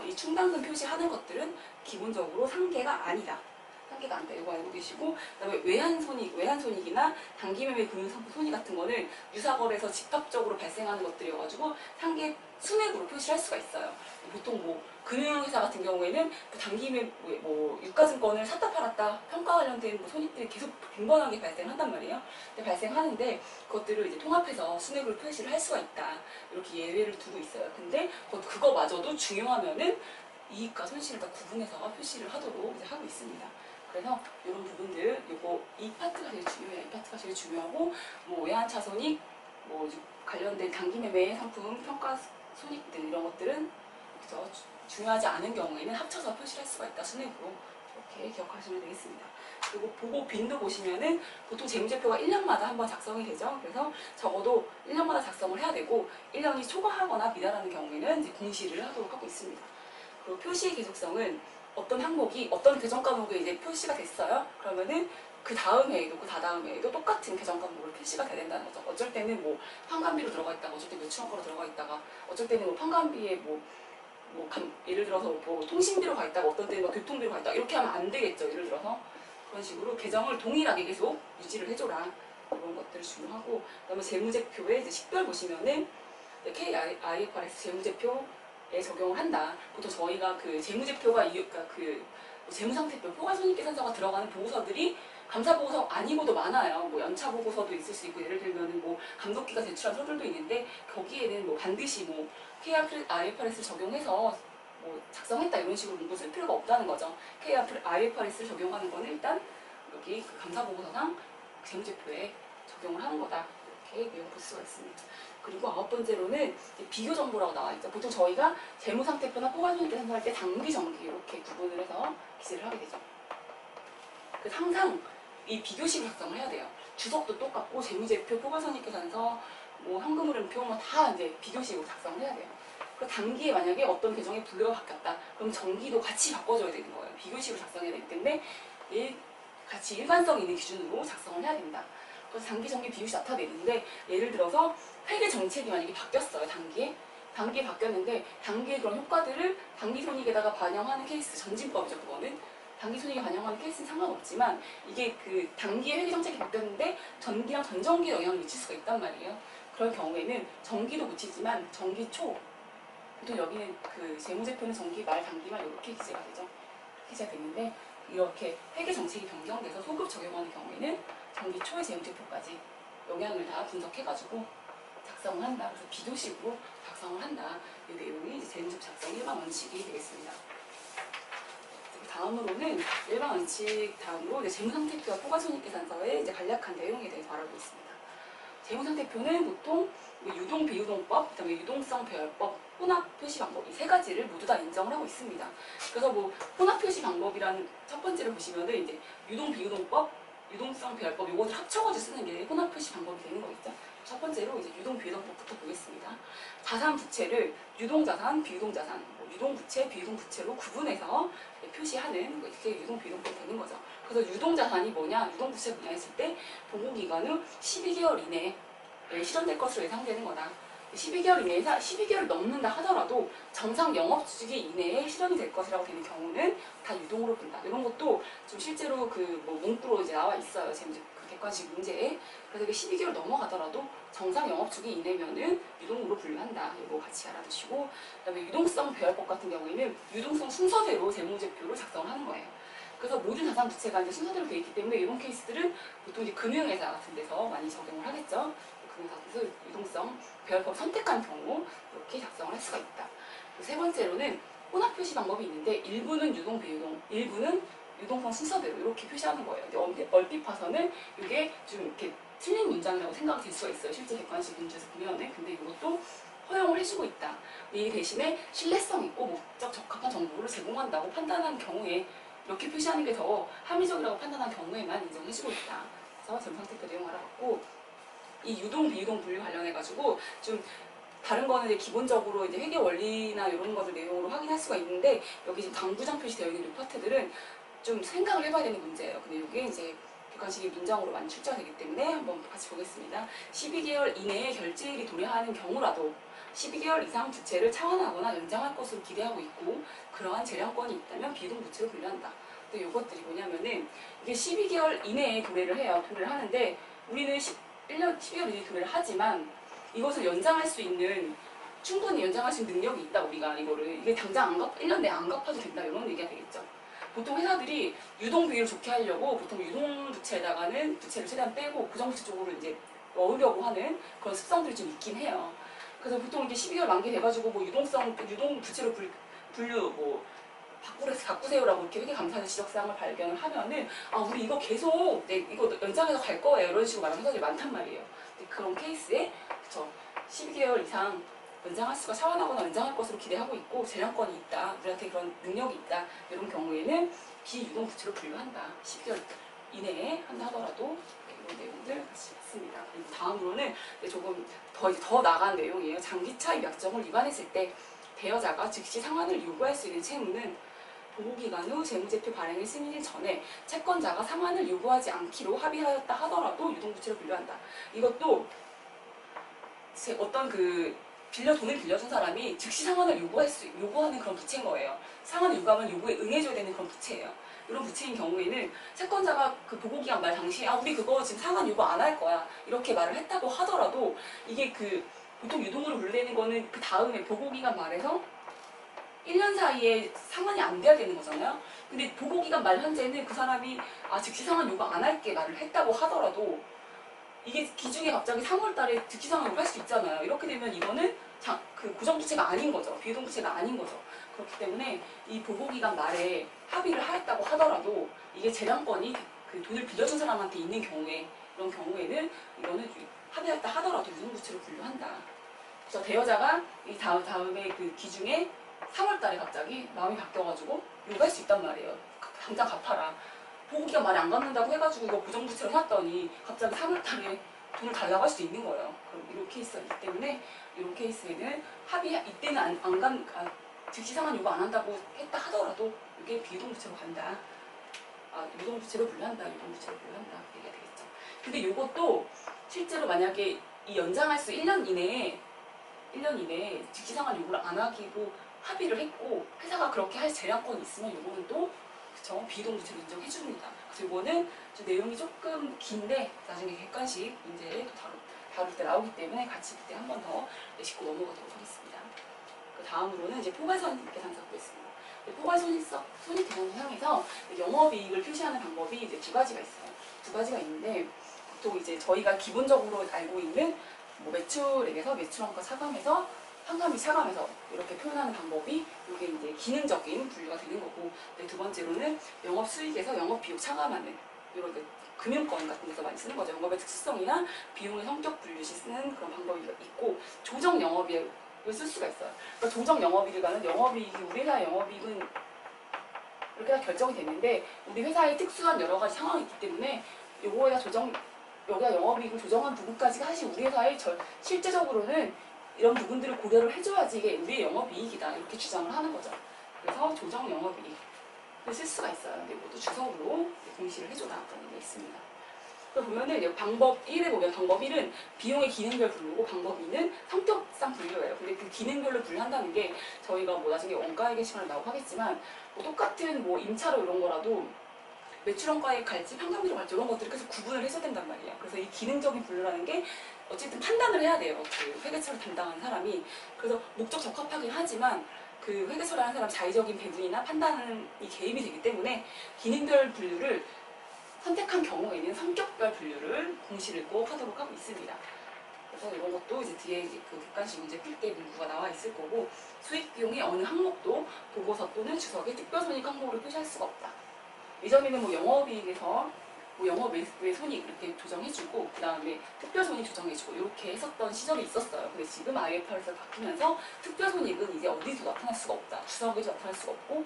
A: 이 충당금 표시하는 것들은 기본적으로 상계가 아니다. 상계가 아니다. 이거 알고 계시고, 그다음에 외환손익이나 단기매매 금융상품 손익 같은 거는 유사거래에서 직접적으로 발생하는 것들이어가지고 상계 순액으로 표시를 할 수가 있어요. 보통 뭐 금융회사 같은 경우에는 그 단기매 유가증권을 샀다 팔았다 평가 관련된 뭐 손익들이 계속 빈번하게 발생한단 말이에요. 근데 발생하는데 그것들을 이제 통합해서 순액으로 표시를 할 수가 있다. 이렇게 예외를 두고 있어요. 근데 그거마저도 중요하면은 이익과 손실을 다 구분해서 표시를 하도록 이제 하고 있습니다. 그래서 이런 부분들, 이 파트가 제일 중요해요. 이 파트가 제일 중요하고, 뭐 외환차손익, 뭐 관련된 단기매매 상품 평가 손익 등 이런 것들은 그죠? 중요하지 않은 경우에는 합쳐서 표시를 할 수가 있다. 순액으로 이렇게 기억하시면 되겠습니다. 그리고 보고 빈도 보시면은 보통 재무제표가 1년마다 한번 작성이 되죠. 그래서 적어도 1년마다 작성을 해야 되고, 1년이 초과하거나 미달하는 경우에는 이제 공시를 하도록 하고 있습니다. 그리고 표시의 계속성은 어떤 항목이 어떤 계정 과목에 이제 표시가 됐어요. 그러면은 그 다음 해에도 그 다다음 해에도 똑같은 계정 과목으로 표시가 돼야 된다는 거죠. 어쩔 때는 뭐 환관비로 들어가 있다가, 어쩔 때 매출원가로 들어가 있다가, 어쩔 때는 뭐 환관비에 예를 들어서 뭐 통신비로 가 있다가, 어떤 때는 뭐 교통비로 가 있다가, 이렇게 하면 안 되겠죠. 예를 들어서 그런 식으로 계정을 동일하게 계속 유지를 해줘라. 이런 것들이 중요하고, 그다음에 재무제표에 이제 식별 보시면은 KIFRS 재무제표에 적용을 한다. 보통 저희가 그 재무제표가 그러니까 그 재무상태표, 포괄손익계산서가 들어가는 보고서들이 감사보고서 아니고도 많아요. 뭐 연차보고서도 있을 수 있고, 예를 들면 뭐 감독기가 제출한 서술도 있는데, 거기에는 뭐 반드시 뭐 KIFRS 적용해서 뭐 작성했다 이런 식으로 문구 쓸 필요가 없다는 거죠. KIFRS를 적용하는 거는 일단 여기 그 감사보고서상 재무제표에 적용을 하는 거다. 이렇게 내용 볼 수가 있습니다. 그리고 9번째로는 비교 정보라고 나와 있죠. 보통 저희가 재무상태표나 포괄손익계산서 할 때 단기, 정기 이렇게 구분을 해서 기재를 하게 되죠. 그래서 항상 이 비교식을 작성을 해야 돼요. 주석도 똑같고, 재무제표, 포괄손익계산서, 뭐 현금흐름 뭐 다 이제 비교식으로 작성을 해야 돼요. 그 단기에 만약에 어떤 계정의 분류가 바뀌었다, 그럼 정기도 같이 바꿔줘야 되는 거예요. 비교식으로 작성해야 되기 때문에 같이 일관성 있는 기준으로 작성을 해야 된다. 그래서 단기, 정기 비교시 나타내는데, 예를 들어서 회계 정책이 만약에 바뀌었어요. 단기에 바뀌었는데, 단기의 그런 효과들을 단기손익에다가 반영하는 케이스, 전진법이죠. 그거는 단기손익에 반영하는 케이스는 상관없지만, 이게 그 단기의 회계 정책이 바뀌었는데 전기랑 전정기에 영향을 미칠 수가 있단 말이에요. 그런 경우에는 정기도 붙이지만 정기 초, 보통 여기는 그 재무제표는 정기 말, 단기 말 이렇게 기재가 되죠. 기재가 되는데, 이렇게 회계 정책이 변경돼서 소급 적용하는 경우에는 정기 초의 재무제표까지 영향을 다 분석해가지고 작성을 한다. 그래서 비교식으로 작성을 한다. 이 내용이 이제 재무제표 작성 일반 원칙이 되겠습니다. 다음으로는 일반 원칙 다음으로 재무상태표와 포괄손익계산서의 이제 간략한 내용에 대해서 알아보겠습니다. 재무상태표는 보통 유동 비유동법, 그다음에 유동성 배열법, 혼합 표시 방법 이 세 가지를 모두 다 인정을 하고 있습니다. 그래서 뭐 혼합 표시 방법이라는 첫 번째를 보시면은 이제 유동 비유동법, 유동성 배열법 요것을 합쳐가지고 쓰는 게 혼합 표시 방법이 되는 거겠죠. 첫 번째로 이제 유동 비유동법부터 보겠습니다. 자산 부채를 유동자산, 비유동자산, 유동부채, 비유동부채로 구분해서 표시하는 이렇게 유동 비유동법이 되는 거죠. 그래서 유동자산이 뭐냐, 유동부채 뭐냐 했을 때 보고기간은 12개월 이내에 실현될 것으로 예상되는 거다. 12개월 넘는다 하더라도 정상 영업주기 이내에 실현이 될 것이라고 되는 경우는 다 유동으로 본다. 이런 것도 좀 실제로 그 뭐 문구로 이제 나와 있어요. 그 객관식 문제에. 그래서 12개월 넘어가더라도 정상 영업주기 이내면은 유동으로 분류한다. 이거 같이 알아두시고, 그다음에 유동성 배열법 같은 경우에는 유동성 순서대로 재무제표를 작성을 하는 거예요. 그래서 모든 자산 부채가 이제 순서대로 되어 있기 때문에 이런 케이스들은 보통 이제 금융회사 같은 데서 많이 적용을 하겠죠. 금융회사에서 유동성 배열법 선택한 경우 이렇게 작성을 할 수가 있다. 세 번째로는 혼합 표시 방법이 있는데, 일부는 유동 비유동, 일부는 유동성 순서대로 이렇게 표시하는 거예요. 근데 얼핏 봐서는 이게 좀 이렇게 틀린 문장이라고 생각이 될 수가 있어요. 실제 객관식 문제에서 보면은. 근데 이것도 허용을 해주고 있다. 이 대신에 신뢰성 있고 목적 적합한 정보를 제공한다고 판단한 경우에 이렇게 표시하는 게 더 합리적이라고 판단한 경우에만 인정해주고 있다. 그래서 재무 선택 내용 알아봤고, 이 유동 비유동 분류 관련해가지고 좀 다른 거는 이제 기본적으로 이제 회계 원리나 이런 것들 내용으로 확인할 수가 있는데, 여기 지금 당부장 표시되어 있는 이 파트들은 좀 생각을 해봐야 되는 문제예요. 근데 이게 이제 객관식이 문장으로 많이 출제가 되기 때문에 한번 같이 보겠습니다. 12개월 이내에 결제일이 도래하는 경우라도 12개월 이상 부채를 차환하거나 연장할 것으로 기대하고 있고, 그러한 재량권이 있다면 비유동 부채로 분류한다. 근데 이것들이 뭐냐면은, 이게 12개월 이내에 도래를 해요. 도래를 하는데 우리는 12개월 이내에 도래를 하지만 이것을 연장할 수 있는, 충분히 연장할 수 있는 능력이 있다. 우리가 이거를 이게 당장 1년 내에 안 갚아도 된다, 이런 얘기가 되겠죠. 보통 회사들이 유동 비율을 좋게 하려고 보통 유동 부채에다가는 부채를 최대한 빼고 고정부채 쪽으로 이제 넣으려고 하는 그런 습성들이 좀 있긴 해요. 그래서 보통 이렇게 12개월 만기 돼가지고 뭐 유동 부채로 분류 뭐 바꾸세요라고 이렇게 회계감사에서 지적사항을 발견을 하면은, 아, 우리 이거 계속 이거 연장해서 갈 거예요, 이런 식으로 말하는 회사들이 많단 말이에요. 근데 그런 케이스에 그쵸, 12개월 이상 연장할 수가 차환하거나 연장할 것으로 기대하고 있고 재량권이 있다, 우리한테 그런 능력이 있다, 이런 경우에는 비유동 부채로 분류한다. 12개월 이내에 한다 하더라도 이런 내용들 같이 봤습니다. 그리고 다음으로는 조금 더 나간 내용이에요. 장기 차입 약정을 위반했을 때 대여자가 즉시 상환을 요구할 수 있는 채무는 보고기간 후 재무제표 발행일 승인일 전에 채권자가 상환을 요구하지 않기로 합의하였다 하더라도 유동부채로 분류한다. 이것도 어떤 돈을 빌려준 사람이 즉시 상환을 요구하는 그런 부채인 거예요. 상환을 요구하면 요구에 응해줘야 되는 그런 부채예요. 이런 부채인 경우에는 채권자가 그 보고기간 말 당시에, 아, 우리 그거 지금 상환 요구 안 할 거야, 이렇게 말을 했다고 하더라도, 이게 보통 유동으로 분류되는 거는 그 다음에 보고기간 말에서 1년 사이에 상환이 안 돼야 되는 거잖아요. 근데 보고기간 말 현재는 그 사람이 즉시 상환 요구 안 할게 말을 했다고 하더라도, 이게 기중에 갑자기 3월 달에 즉시 상환 요구할 수 있잖아요. 이렇게 되면 이거는 고정부채가 아닌 거죠. 비유동부채가 아닌 거죠. 그렇기 때문에 이 보고기간 말에 합의를 하였다고 하더라도 이게 재량권이 돈을 빌려준 사람한테 있는 경우에, 이런 경우에는 이거는 합의했다 하더라도 유동부채로 분류한다. 그래서 대여자가 이 다음에 기중에 3월 달에 갑자기 마음이 바뀌어가지고 요구할 수 있단 말이에요. 당장 갚아라. 보고기간 말이 안 갚는다고 해가지고 이거 고정부채로 해놨더니 갑자기 3월 달에 돈을 달라고 할 수도 있는 거예요. 그럼 이런 케이스가 있기 때문에 이런 케이스에는 이때는 즉시 상환 요구 안 한다고 했다 하더라도 이게 비유동부채로 간다. 유동부채로 분류한다. 유동부채로 분류한다. 얘기가 되겠죠. 근데 이것도 실제로 만약에 이 연장할 수 1년 이내에 즉시 상환 요구를 안 하기로 합의를 했고 회사가 그렇게 할 재량권이 있으면 이거는 또 비유동부채로 인정해줍니다. 그래서 이거는 내용이 조금 긴데 나중에 객관식 문제에 또 다룰 때 나오기 때문에 같이 그때 한 번 더 짚고 넘어가도록 하겠습니다. 그 다음으로는 이제 포괄손익 계산 잡고있습니다. 포괄손익 계산상에서 영업이익을 표시하는 방법이 이제 두 가지가 있어요. 두 가지가 있는데, 보통 이제 저희가 기본적으로 알고 있는 뭐 매출액에서 매출원가 차감해서 상감이 차감해서 이렇게 표현하는 방법이 이게 이제 기능적인 분류가 되는 거고, 두 번째로는 영업수익에서 영업비용 차감하는 이런 금융권 같은 데서 많이 쓰는 거죠. 영업의 특수성이나 비용의 성격 분류 시 쓰는 그런 방법이 있고, 조정 영업이익을 쓸 수가 있어요. 그러니까 조정 영업이익이라는 영업이익이 우리 회사의 영업이익은 이렇게 다 결정이 됐는데 우리 회사에 특수한 여러 가지 상황이 있기 때문에 여기가 영업이익을 조정한 부분까지가 사실 우리 회사의 실제적으로는 이런 부분들을 고려를 해줘야지 이게 우리의 영업이익이다, 이렇게 주장을 하는 거죠. 그래서 조정 영업이익을 쓸 수가 있어요. 근데 이것도 주석으로 공시를 해줘라, 그런 게 있습니다. 보면은 방법 1에 보면 방법 1은 비용의 기능별 분류고 방법 2는 성격상 분류예요. 근데 그 기능별로 분류한다는 게 저희가 뭐 나중에 원가액의 시간을 나오고 하겠지만 뭐 똑같은 뭐 임차료 이런 거라도 매출원가액 갈지 판관비로 갈지 이런 것들을 계속 구분을 해줘야 된단 말이에요. 그래서 이 기능적인 분류라는 게 어쨌든 판단을 해야 돼요. 그 회계처를 담당한 사람이. 그래서 목적 적합하긴 하지만 그 회계처를 하는 사람 자의적인 배분이나 판단이 개입이 되기 때문에 기능별 분류를 선택한 경우에는 성격별 분류를 공시를 꼭 하도록 하고 있습니다. 그래서 이런 것도 이제 뒤에 그 객관식 문제 풀 때 문구가 나와 있을 거고, 수익 비용의 어느 항목도 보고서 또는 주석에 특별손익 항목으로 표시할 수가 없다. 예전에는 뭐 영업이익에서 뭐 영업 외 손익 이렇게 조정해주고 그 다음에 특별 손익 조정해주고 이렇게 했었던 시절이 있었어요. 근데 지금 IFRS가 바뀌면서 특별 손익은 이제 어디서 나타날 수가 없다. 주석에서 나타날 수가 없고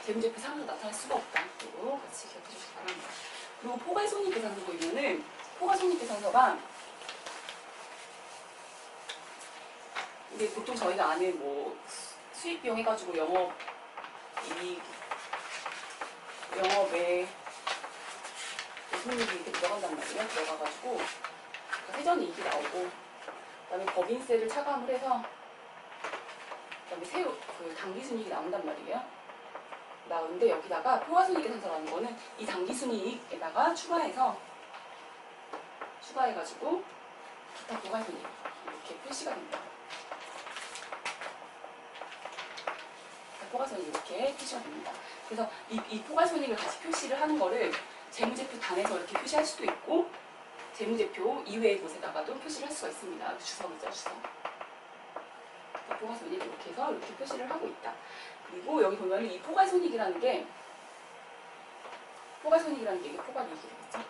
A: 재무제표 상에서 나타날 수가 없다. 이거 같이 기억해 주시기 바랍니다. 그리고 포괄손익계산서 보면은 포괄손익계산서가 이제 보통 저희가 아는 뭐 수익 비용 해가지고 영업에 손익이 이렇게 들어간단 말이에요. 들어가가지고 회전이익이 나오고 그다음에 법인세를 차감을 해서 그다음에 그 당기순이익이 나온단 말이에요. 나오는데 여기다가 포괄손익계산서라는 거는 이 당기순이익에다가 추가해가지고 기타 포괄손익 이렇게 표시가 됩니다. 포괄손익 이렇게 표시가 됩니다. 그래서 이 포괄손익을 같이 표시를 하는 거를 재무제표 단에서 이렇게 표시할 수도 있고 재무제표 이외의 곳에다가도 표시를 할 수가 있습니다. 주석이죠, 주석. 포괄손익 이렇게 해서 이렇게 표시를 하고 있다. 그리고 여기 보면 이 포괄손익이라는 게 이게 포괄이익이 되겠죠.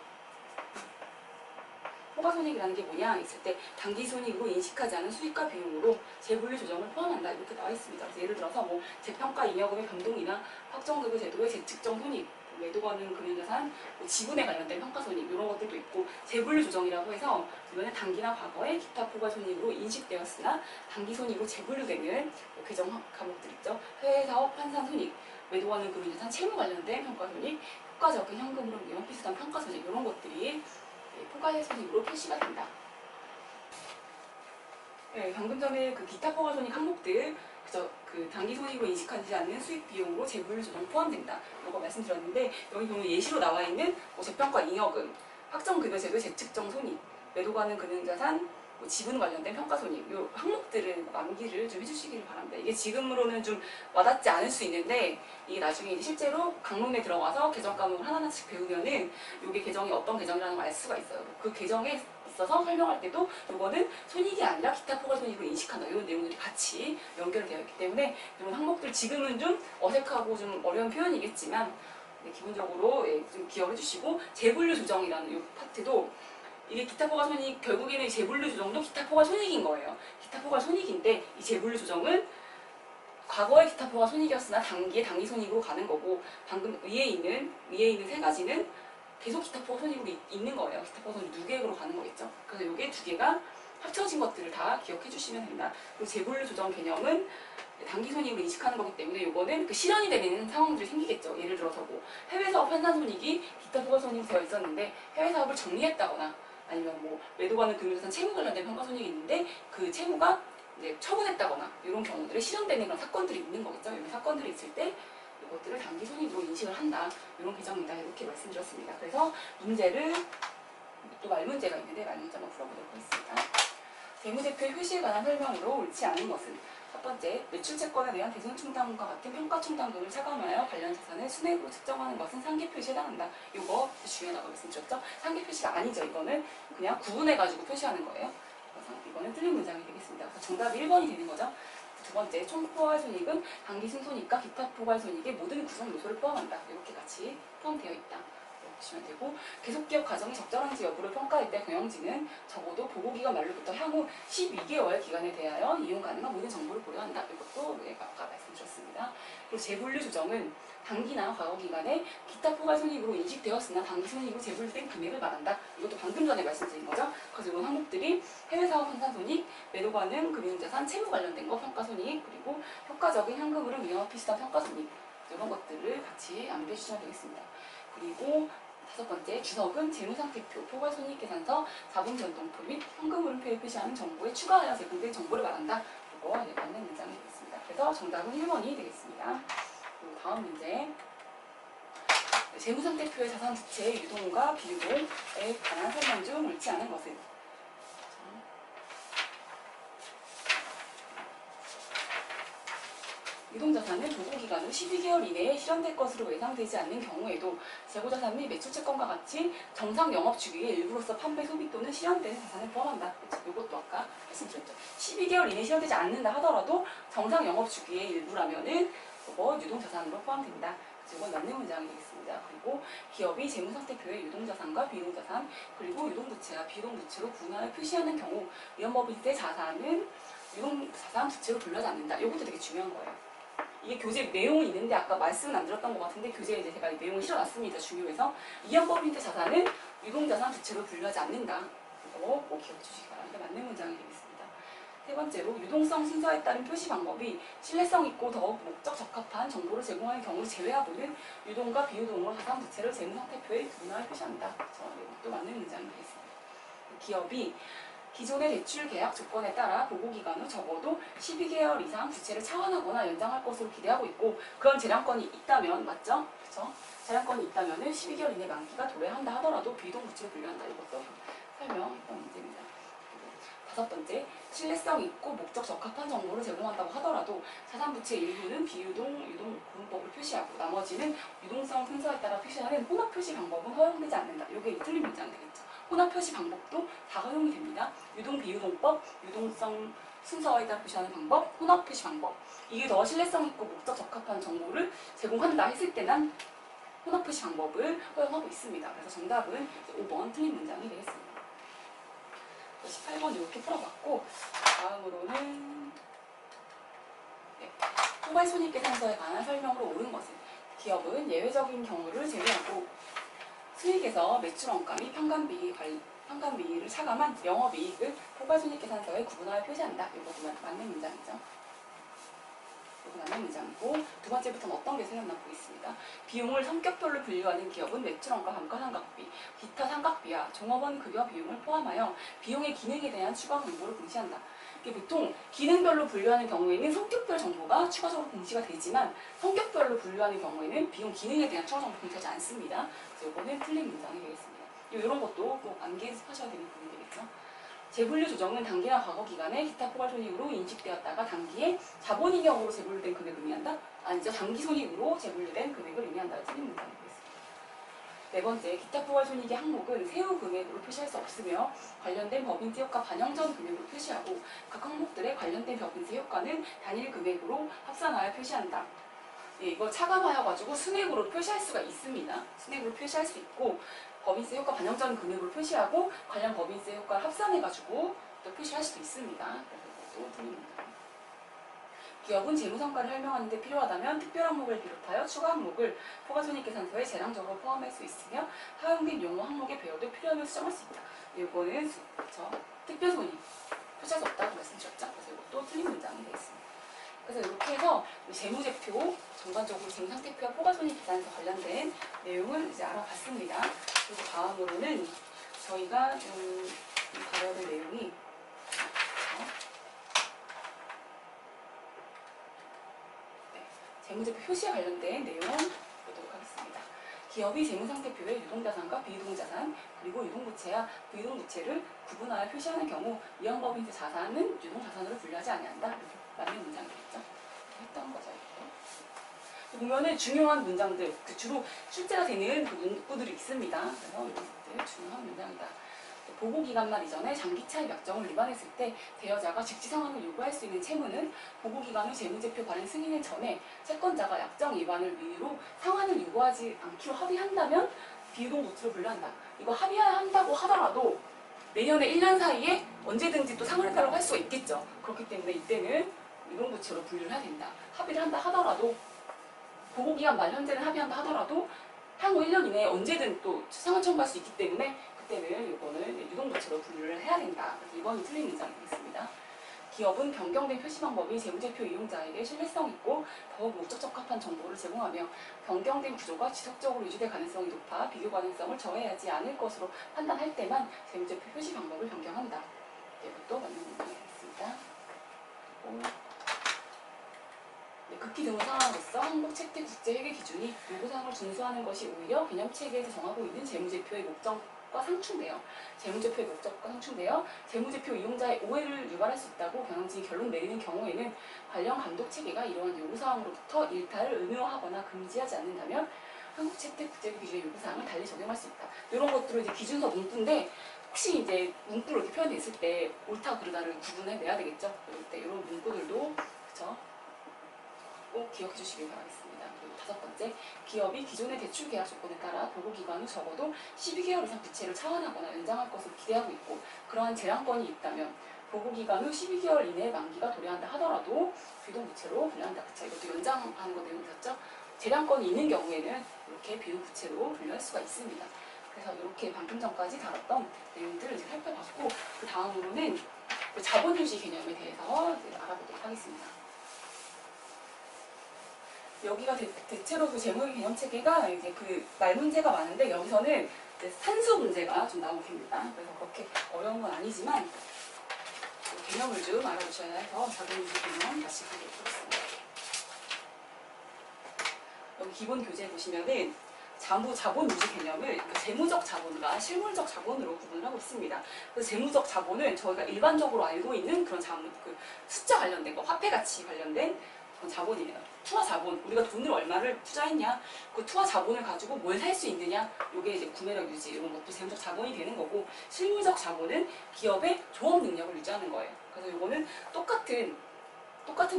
A: 포괄손익이라는 게 뭐냐 했을 때 당기손익으로 인식하지 않은 수익과 비용으로 재분류 조정을 포함한다 이렇게 나와 있습니다. 그래서 예를 들어서 뭐 재평가 잉여금의 변동이나 확정급여 제도의 재측정 손익, 매도가능 금융자산, 뭐 지분에 관련된 평가손익 이런 것들도 있고 재분류 조정이라고 해서 이거는 단기나 과거에 기타 포괄손익으로 인식되었으나 당기손익으로 재분류되는 규정 과목들 있죠. 해외사업 환산손익, 매도가능 금융자산 채무 관련된 평가손익, 효과적인 현금으로 영업비수단 평가손익 이런 것들이 포괄손익으로 표시가 된다. 네, 방금 전에 그 기타 포괄손익 항목들 그 당기손익으로 인식하지 않는 수익 비용으로 재분류 조정 포함된다. 이거 말씀드렸는데 여기 보면 예시로 나와 있는 뭐 재평가 잉여금, 확정급여제도 재측정 손익, 매도가능 금융자산, 뭐 지분 관련된 평가손익 이 항목들을 암기를 좀 해주시길 바랍니다. 이게 지금으로는 좀 와닿지 않을 수 있는데 이게 나중에 이제 실제로 강론에 들어가서 개정 과목을 하나하나씩 배우면은 이게 개정이 어떤 개정이라는 걸 알 수가 있어요. 그 개정에 있어서 설명할 때도 이거는 손익이 아니라 기타 포괄손익으로 인식한다. 이런 내용들이 같이 연결되어 있기 때문에 이런 항목들 지금은 좀 어색하고 좀 어려운 표현이겠지만 기본적으로 좀 기억해 주시고 재분류 조정이라는 이 파트도 이게 기타 포괄손익 결국에는 재분류 조정도 기타 포괄손익인 거예요. 기타 포괄손익인데 이 재분류 조정은 과거의 기타 포괄손익이었으나 단기에 당기손익으로 가는 거고 방금 위에 있는 세 가지는 계속 기타 포괄손익으로 있는 거예요. 기타 포괄손익 누계획으로 가는 거겠죠. 그래서 이게 두 개가 합쳐진 것들을 다 기억해 주시면 됩니다. 그리고 재분류 조정 개념은 당기손익으로 인식하는 거기 때문에 이거는 그 실현이 되는 상황들이 생기겠죠. 예를 들어서 뭐 해외사업 환산손익이 기타 포괄손익으로 되어 있었는데 해외사업을 정리했다거나 아니면 뭐 매도가능 금융자산 채무 관련된 평가손익이 있는데 그 채무가 이제 처분했다거나 이런 경우들에 실현되는 그런 사건들이 있는 거겠죠. 이런 사건들이 있을 때 이것들을 당기손익으로 인식을 한다. 이런 개정이다. 이렇게 말씀드렸습니다. 그래서 문제를 또 말문제가 있는데 말문제 한번 풀어보도록 하겠습니다. 재무제표의 표시에 관한 설명으로 옳지 않은 것은 첫 번째, 매출채권에 대한 대손충당과 같은 평가충당금을 차감하여 관련 자산을 순액으로 측정하는 것은 상계표시에 해당한다. 이거 중요하다고 말씀드렸죠. 상계표시가 아니죠. 이거는 그냥 구분해가지고 표시하는 거예요. 그래서 이거는 틀린 문장이 되겠습니다. 그래서 정답이 1번이 되는 거죠. 두 번째, 총포괄손익은 당기순손익과 기타 포괄손익의 모든 구성 요소를 포함한다. 이렇게 같이 포함되어 있다. 보시면 되고, 계속기업 과정이 적절한지 여부를 평가할 때 경영진은 적어도 보고기간 만료부터 향후 12개월 기간에 대하여 이용 가능한 모든 정보를 고려한다. 이것도 아까 말씀드렸습니다. 그리고 재분류 조정은 단기나 과거 기간에 기타 포괄손익으로 인식되었으나 당기손익으로 재분류된 금액을 말한다. 이것도 방금 전에 말씀드린 거죠. 그래서 이런 항목들이 해외사업 환산손익, 매도가능 금융자산 채무 관련된 거 평가손익, 그리고 효과적인 현금으로 위험비수단 평가손익 이런 것들을 같이 암기해 주시면 되겠습니다. 그리고 다섯 번째, 주석은 재무상태표, 포괄손익계산서, 자본변동표 및 현금흐름표에 표시하는 정보에 추가하여 제공된 정보를 말한다. 이거 맞는 문장이 되겠습니다. 그래서 정답은 1번이 되겠습니다. 그리고 다음 문제. 재무상태표의 자산 부채의 유동과 비유동에 관한 설명 중 옳지 않은 것은? 유동자산은 보고기간후 12개월 이내에 실현될 것으로 예상되지 않는 경우에도 재고자산 및 매출채권과 같이 정상 영업 주기의 일부로서 판매, 소비 또는 실현되는 자산을 포함한다. 그렇죠? 이것도 아까 말씀드렸죠. 12개월 이내에 실현되지 않는다 하더라도 정상 영업 주기의 일부라면은 이거 유동자산으로 포함됩니다. 그래서 이건 맞는 문장이 되겠습니다. 문장입니다. 그리고 기업이 재무상태표에 유동자산과 비유동자산 그리고 유동부채와 비유동부채로 분할을 표시하는 경우 위헌법인세 자산은 유동자산 부채로 분류하지 않는다. 이것도 되게 중요한 거예요. 이게 교재 내용은 있는데 아까 말씀은 안 들었던 것 같은데 교재에 이제 제가 내용을 실어놨습니다. 중요해서 위헌법인세 자산은 유동자산 부채로 분류하지 않는다. 이거 꼭 기억해 주시기 바랍니다. 맞는 문장이 되겠습니다. 세 번째로 유동성 순서에 따른 표시 방법이 신뢰성 있고 더욱 목적 적합한 정보를 제공하는 경우를 제외하고는 유동과 비유동으로 자산 부채를 재무상태표에 분할 표시한다. 그래서 이것도 맞는 문장이 되겠습니다. 기업이 기존의 대출 계약 조건에 따라 보고기간 후 적어도 12개월 이상 부채를 차환하거나 연장할 것으로 기대하고 있고 그런 재량권이 있다면 맞죠? 그렇죠? 재량권이 있다면 12개월 이내 만기가 도래한다 하더라도 비유동 부채로 분류한다. 이것도 설명했던 문제입니다. 다섯 번째, 신뢰성 있고 목적 적합한 정보를 제공한다고 하더라도 자산부채 일부는 비유동, 유동 구분법으로 표시하고 나머지는 유동성 순서에 따라 표시하는 혼합 표시 방법은 허용되지 않는다. 이게 틀린 문장이 되겠죠. 혼합 표시 방법도 다 허용이 됩니다. 유동 비유동법, 유동성 순서에 따라 표시하는 방법, 혼합 표시 방법. 이게 더 신뢰성 있고 목적 적합한 정보를 제공한다 했을 때는 혼합 표시 방법을 허용하고 있습니다. 그래서 정답은 5번 틀린 문장이 되겠습니다. 18번 이렇게 풀어봤고 다음으로는 포괄손익계산서에 관한 설명으로 옳은 것은 기업은 예외적인 경우를 제외하고 수익에서 매출원가 및 평간비율을 차감한 영업이익을 포괄손익계산서에 구분하여 표시한다. 이것도 맞는 문장이죠. 맞는 문장이고 두 번째부터는 어떤 게 생각나 보겠습니다. 비용을 성격별로 분류하는 기업은 매출원가, 감가상각비, 기타 상각비와 종업원 급여 비용을 포함하여 비용의 기능에 대한 추가 정보를 공시한다. 이게 보통 기능별로 분류하는 경우에는 성격별 정보가 추가적으로 공시가 되지만 성격별로 분류하는 경우에는 비용 기능에 대한 추가 정보 공시하지 않습니다. 그래서 이거는 틀린 문장이 되겠습니다. 이런 것도 꼭 암기 연습하셔야 되는 부분이 되겠죠. 재분류 조정은 단기나 과거 기간에 기타 포괄손익으로 인식되었다가 단기에 자본이익으로 재분류된 금액을 의미한다? 아니죠. 단기손익으로 재분류된 금액을 의미한다. 틀린 문장이 되겠습니다. 네 번째, 기타 포괄손익의 항목은 세후 금액으로 표시할 수 없으며 관련된 법인세 효과 반영 전 금액으로 표시하고 각 항목들의 관련된 법인세 효과는 단일 금액으로 합산하여 표시한다. 네, 이걸 차감하여가지고 순액으로 표시할 수가 있습니다. 순액으로 표시할 수 있고 법인세 효과 반영 전 금액으로 표시하고 관련 법인세 효과를 합산해가지고 또 표시할 수도 있습니다. 그래서 이것도 틀립니다. 기업은 재무성과를 설명하는 데 필요하다면 특별 항목을 비롯하여 추가 항목을 포괄손익계산서에 재량적으로 포함할 수 있으며 사용된 용어 항목의 배열도 필요하면 수정할 수 있다. 이거는 특별손익 표시할 수 없다고 말씀드렸죠. 그래서 이것도 틀린 문장이 되겠습니다. 그래서 이렇게 해서 재무제표, 전반적으로 재무상태표와 포괄손익계산서 관련된 내용을 이제 알아봤습니다. 그리고 다음으로는 저희가 좀 다뤄볼 내용이 재무제표 표시에 관련된 내용 보도록 하겠습니다. 기업이 재무상태표에 유동자산과 비유동자산 그리고 유동부채와 비유동부채를 구분하여 표시하는 경우 위헌법인세 자산은 유동자산으로 분류하지 아니한다. 이렇게 맞는 문장이 되겠죠. 했던 거죠. 보면은 중요한 문장들, 주로 출제가 되는 그 문구들이 있습니다. 그래서 이것들 중요한 문장이다. 보고기간말 이전에 장기차입 약정을 위반했을 때 대여자가 직지상환을 요구할 수 있는 채무는 보고기간 후 재무제표 발행 승인 전에 채권자가 약정 위반을 이유로 상환을 요구하지 않기로 합의한다면 비유동부채로 분류한다. 이거 합의한다고 하더라도 내년에 1년 사이에 언제든지 또 상환해달라고 할 수가 있겠죠. 그렇기 때문에 이때는 유동부채로 분류를 해야 된다. 합의를 한다 하더라도 보고기간 말 현재는 합의한다 하더라도 향후 1년 이내에 언제든 또 상환 청구할 수 있기 때문에 그때는 이거는 유동부채로 분류를 해야 된다. 그래서 이번이 틀린 문장이 되겠습니다. 기업은 변경된 표시 방법이 재무제표 이용자에게 신뢰성 있고 더욱 목적 적합한 정보를 제공하며 변경된 구조가 지속적으로 유지될 가능성이 높아 비교 가능성을 저해하지 않을 것으로 판단할 때만 재무제표 표시 방법을 변경한다. 이것도 맞는 문장이 되겠습니다. 극히 드문 상황으로서 한국채택 국제회계 기준이 요구사항을 준수하는 것이 오히려 개념체계에서 정하고 있는 재무제표의 목적과 상충되어 재무제표 이용자의 오해를 유발할 수 있다고 경영진이 결론 내리는 경우에는 관련 감독체계가 이러한 요구사항으로부터 일탈을 의무화하거나 금지하지 않는다면 한국채택 국제회계 기준의 요구사항을 달리 적용할 수 있다. 이런 것들은 이제 기준서 문구인데 혹시 이제 문구로 이렇게 표현돼 있을 때 옳다 그르다를 구분해 내야 되겠죠. 이럴 때 이런 문구들도 그렇죠. 꼭 기억해 주시길 바라겠습니다. 그리고 다섯 번째, 기업이 기존의 대출 계약 조건에 따라 보고기간 후 적어도 12개월 이상 부채를 차환하거나 연장할 것을 기대하고 있고 그러한 재량권이 있다면 보고기간 후 12개월 이내에 만기가 도래한다 하더라도 비동부채로 분류한다. 그쵸? 이것도 연장하는 거 내용 있었죠? 재량권이 있는 경우에는 이렇게 비동부채로 분류할 수가 있습니다. 그래서 이렇게 방금 전까지 다뤘던 내용들을 이제 살펴봤고 그 다음으로는 자본유지 개념에 대해서 이제 알아보도록 하겠습니다. 여기가 대체로 그 재무 개념 체계가 이제 그 말 문제가 많은데 여기서는 이제 산수 문제가 좀 나오게 됩니다. 그래서 그렇게 어려운 건 아니지만 개념을 좀 알아두셔야 해서 자본유지 개념 다시 보도록 하겠습니다. 여기 기본 교재 보시면은 자본유지 개념을 그러니까 재무적 자본과 실물적 자본으로 구분을 하고 있습니다. 그래서 재무적 자본은 저희가 일반적으로 알고 있는 그런 그 숫자 관련된 거, 화폐 가치 관련된 그런 자본이에요. 투하 자본, 우리가 돈을 얼마를 투자했냐, 그 투하 자본을 가지고 뭘 살 수 있느냐, 이게 이제 구매력 유지 이런 것도 재무적 자본이 되는 거고, 실물적 자본은 기업의 조업 능력을 유지하는 거예요. 그래서 이거는 똑같은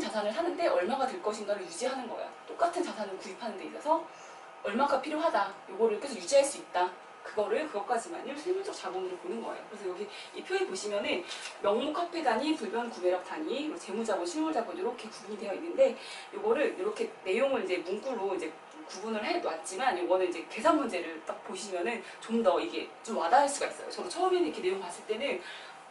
A: 자산을 사는데 얼마가 들 것인가를 유지하는 거예요. 똑같은 자산을 구입하는 데 있어서 얼마가 필요하다, 요거를 계속 유지할 수 있다, 그것까지만을 실물적 자본으로 보는 거예요. 그래서 여기 이 표에 보시면은 명목 화폐 단위, 불변 구매력 단위, 재무자본, 실물자본 이렇게 구분이 되어 있는데 요거를 이렇게 내용을 이제 문구로 이제 구분을 해 놨지만 요거는 이제 계산 문제를 딱 보시면은 좀 더 이게 좀 와닿을 수가 있어요. 저도 처음에는 이렇게 내용 봤을 때는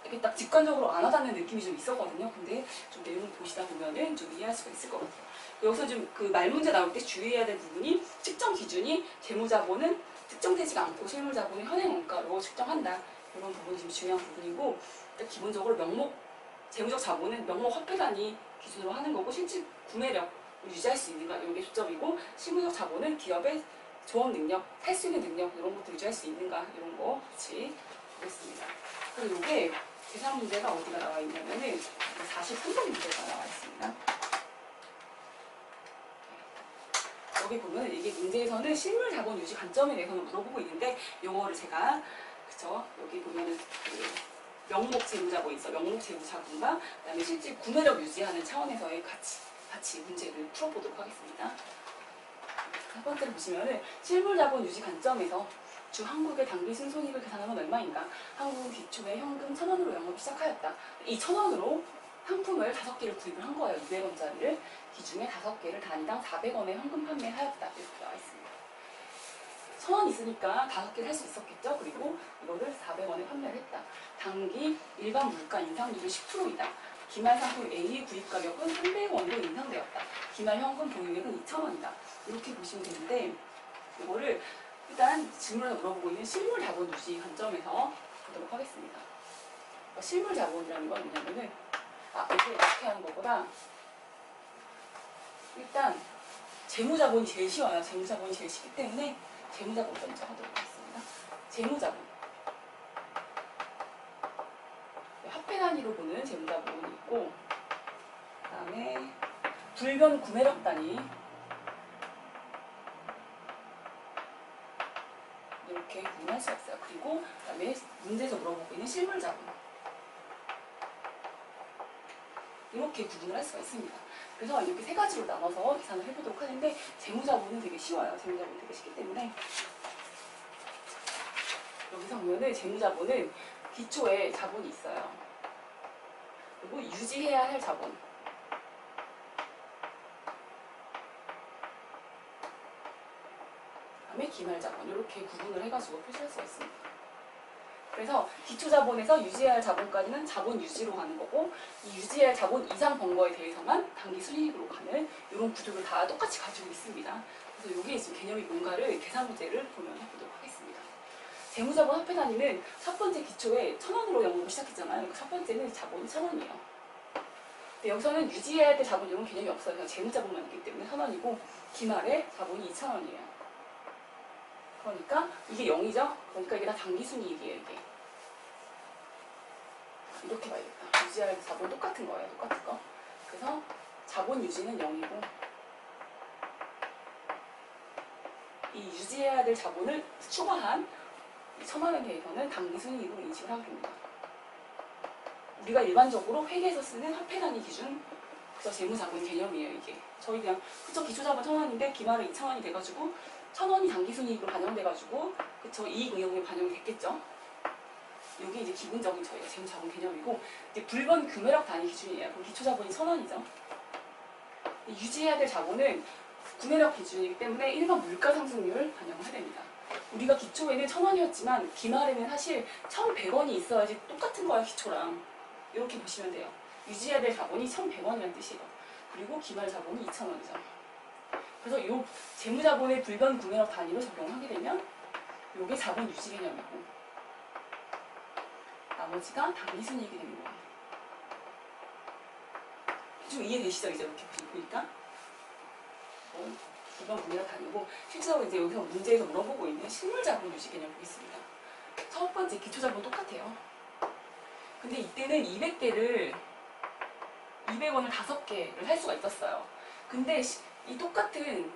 A: 이렇게 딱 직관적으로 안 와닿는 느낌이 좀 있었거든요. 근데 좀 내용을 보시다 보면은 좀 이해할 수가 있을 것 같아요. 여기서 좀 그 말 문제 나올 때 주의해야 될 부분이 측정 기준이 재무자본은 특정되지가 않고 실물자본은 현행 원가로 측정한다. 이런 부분이 좀 중요한 부분이고, 기본적으로 재무적 자본은 명목 화폐 단위 기준으로 하는 거고 실질 구매력 유지할 수 있는가 이런 게 초점이고, 실무적 자본은 기업의 조업 능력, 할 수 있는 능력 이런 것도 유지할 수 있는가 이런 거 같이 보겠습니다. 그리고 이게 계산 문제가 어디가 나와 있냐면은 43번 문제가 나와 있습니다. 여기 보면 이게 문제에서는 실물 자본 유지 관점에 대해서는 물어보고 있는데 요거를 제가 여기 보면은 그 명목 재무자본 있어. 명목 재무자본과 그다음에 실질 구매력 유지하는 차원에서의 같이 문제를 풀어보도록 하겠습니다. 첫 번째로 보시면은 실물 자본 유지 관점에서 주 한국의 당기 순손익을 계산하면 얼마인가? 한국은 기초에 현금 1,000원으로 영업을 시작하였다. 이 1,000원으로 상품을 5개를 구입을 한 거예요. 200원짜리를. 기중에 5개를 단위당 400원에 현금 판매하였다. 이렇게 나와 있습니다. 1,000원 있으니까 5개를 살 수 있었겠죠. 그리고 이거를 400원에 판매를 했다. 당기 일반 물가 인상률은 10%이다. 기말 상품 A의 구입 가격은 300원으로 인상되었다. 기말 현금 보유액은 2,000원이다. 이렇게 보시면 되는데 이거를 일단 질문을 물어보고 있는 실물 자본 유지 관점에서 보도록 하겠습니다. 실물 자본이라는 건 뭐냐면은 이게 이렇게 하는 것보다 일단 재무자본이 제일 쉬워요. 재무자본이 제일 쉽기 때문에 재무자본 먼저 하도록 하겠습니다. 재무자본. 화폐 단위로 보는 재무자본이 있고, 그 다음에 불변 구매력 단위. 이렇게 구분할 수 있어요. 그리고 그 다음에 문제에서 물어보고 있는 실물자본. 이렇게 구분을 할 수가 있습니다. 그래서 이렇게 세 가지로 나눠서 계산을 해보도록 하는데 재무자본은 되게 쉬워요. 재무자본은 되게 쉽기 때문에 여기서 보면은 재무자본은 기초에 자본이 있어요. 그리고 유지해야 할 자본, 그다음에 기말자본 이렇게 구분을 해가지고 표시할 수가 있습니다. 그래서 기초자본에서 유지해야 할 자본까지는 자본 유지로 가는 거고, 이 유지해야 할 자본 이상 번 거에 대해서만 당기 순이익으로 가는 이런 구조를 다 똑같이 가지고 있습니다. 그래서 여기에 지금 개념이 뭔가를 계산 문제를 보면 해보도록 하겠습니다. 재무자본 화폐 단위는 첫 번째 기초에 1,000원으로 영업을 시작했잖아요. 첫 번째는 자본이 1,000원이에요. 근데 여기서는 유지해야 될 자본 이런 개념이 없어요. 그냥 재무자본만 있기 때문에 1,000원이고 기말에 자본이 2,000원이에요. 그러니까 이게 0이죠? 그러니까 이게 다 당기순이익이에요. 이게 이렇게 봐야겠다. 유지할 자본 똑같은 거예요. 똑같은 거. 그래서 자본 유지는 0이고 이 유지해야 될 자본을 추가한 1,000원에 대해서는 당기순이익으로 인식을 하게 됩니다. 우리가 일반적으로 회계에서 쓰는 화폐 단위 기준, 저 재무자본 개념이에요. 이게 저희 그냥 그쵸 기초자본 1,000원인데 기말에 2,000원이 돼가지고 1,000원이 당기순이익으로 반영돼가지고 그쵸 이익응용에 반영이 됐겠죠. 이게 이제 기본적인 저희가 재무자본 개념이고 이제 불번 구매력 단위 기준이에요. 그럼 기초자본이 1,000원이죠. 유지해야 될 자본은 구매력 기준이기 때문에 일반 물가 상승률 반영을 해야 됩니다. 우리가 기초에는 1,000원이었지만 기말에는 사실 1,100원이 있어야지 똑같은 거야 기초랑. 이렇게 보시면 돼요. 유지해야 될 자본이 1,100원이라는 뜻이에요. 그리고 기말 자본이 2,000원이죠. 그래서 이 재무자본의 불변 구매력 단위로 적용하게 되면 이게 자본 유지 개념이고 나머지가 당기순이익이 되는 거예요. 좀 이해되시죠? 이제 이렇게 보니까 불변 구매력 단위고 실제로 이제 여기서 문제에서 물어보고 있는 실물자본 유지 개념 보겠습니다. 첫 번째 기초자본 똑같아요. 근데 이때는 200개를 200원을 5개를 할 수가 있었어요. 근데 이 똑같은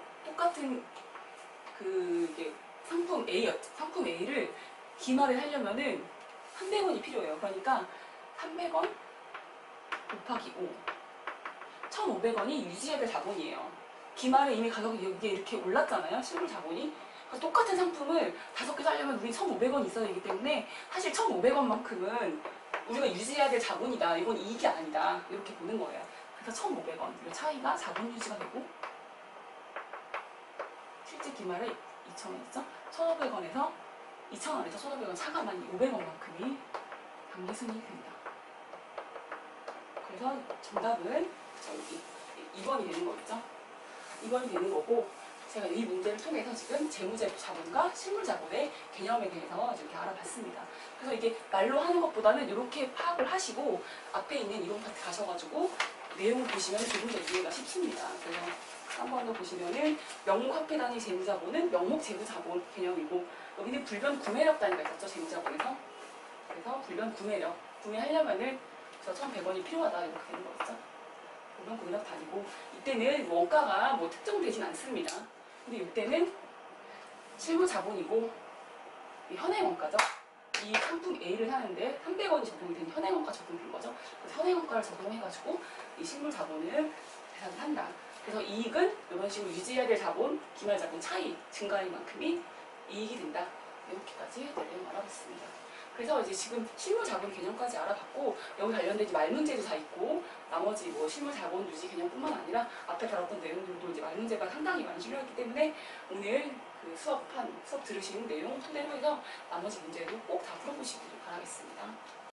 A: 이게 상품 상품 A를 기말에 하려면은 300원이 필요해요. 그러니까 300원 곱하기 5 1,500원이 유지해야 될 자본이에요. 기말에 이미 가격이 이게 이렇게 올랐잖아요. 실물 자본이. 그래서 똑같은 상품을 5개 사려면 우리 1,500원 있어야 되기 때문에 사실 1,500원만큼은 우리가 유지해야 될 자본이다. 이건 이익이 아니다. 이렇게 보는 거예요. 그래서 1,500원. 이 차이가 자본 유지가 되고 실제 기말에 2,000원이죠. 1,500원에서 2,000원에서 1,500원 차가 만 500원만큼이 당기순이익이 됩니다. 그래서 정답은 여기 2번이 되는 거겠죠. 2번이 되는 거고 제가 이 문제를 통해서 지금 재무자본과 실물자본의 개념에 대해서 이렇게 알아봤습니다. 그래서 이게 말로 하는 것보다는 이렇게 파악을 하시고 앞에 있는 이론 파트 가셔가지고 내용을 보시면 조금 더 이해가 쉽습니다. 그래서 한 번 더 보시면은 명목 화폐 단위 재무자본은 명목 재무자본 개념이고 여기는 불변 구매력 단위가 있었죠. 재무자본에서. 그래서 불변 구매력. 구매하려면은 저 1,100원이 필요하다 이렇게 되는 거겠죠. 불변 구매력 단위고 이때는 원가가 뭐 특정되진 않습니다. 근데 이때는 실무 자본이고 현행 원가죠. 이 상품 A를 사는데 300원이 적용이 된 현행 원가 적용된 거죠. 그래서 현행 원가를 적용해가지고 이 실물 자본을 계산을 한다. 그래서 이익은 이런 식으로 유지해야 될 자본, 기말 자본 차이 증가인 만큼이 이익이 된다. 이렇게까지 내용 알아봤습니다. 그래서 이제 지금 실물 자본 개념까지 알아봤고 여기 관련된 이제 말문제도 다 있고 나머지 뭐 실물 자본 유지 개념뿐만 아니라 앞에 다뤘던 내용들도 이제 말문제가 상당히 많이 실려있기 때문에 오늘 그 수업 들으시는 내용 토대로 해서 나머지 문제도 꼭 다 풀어보시길 바라겠습니다.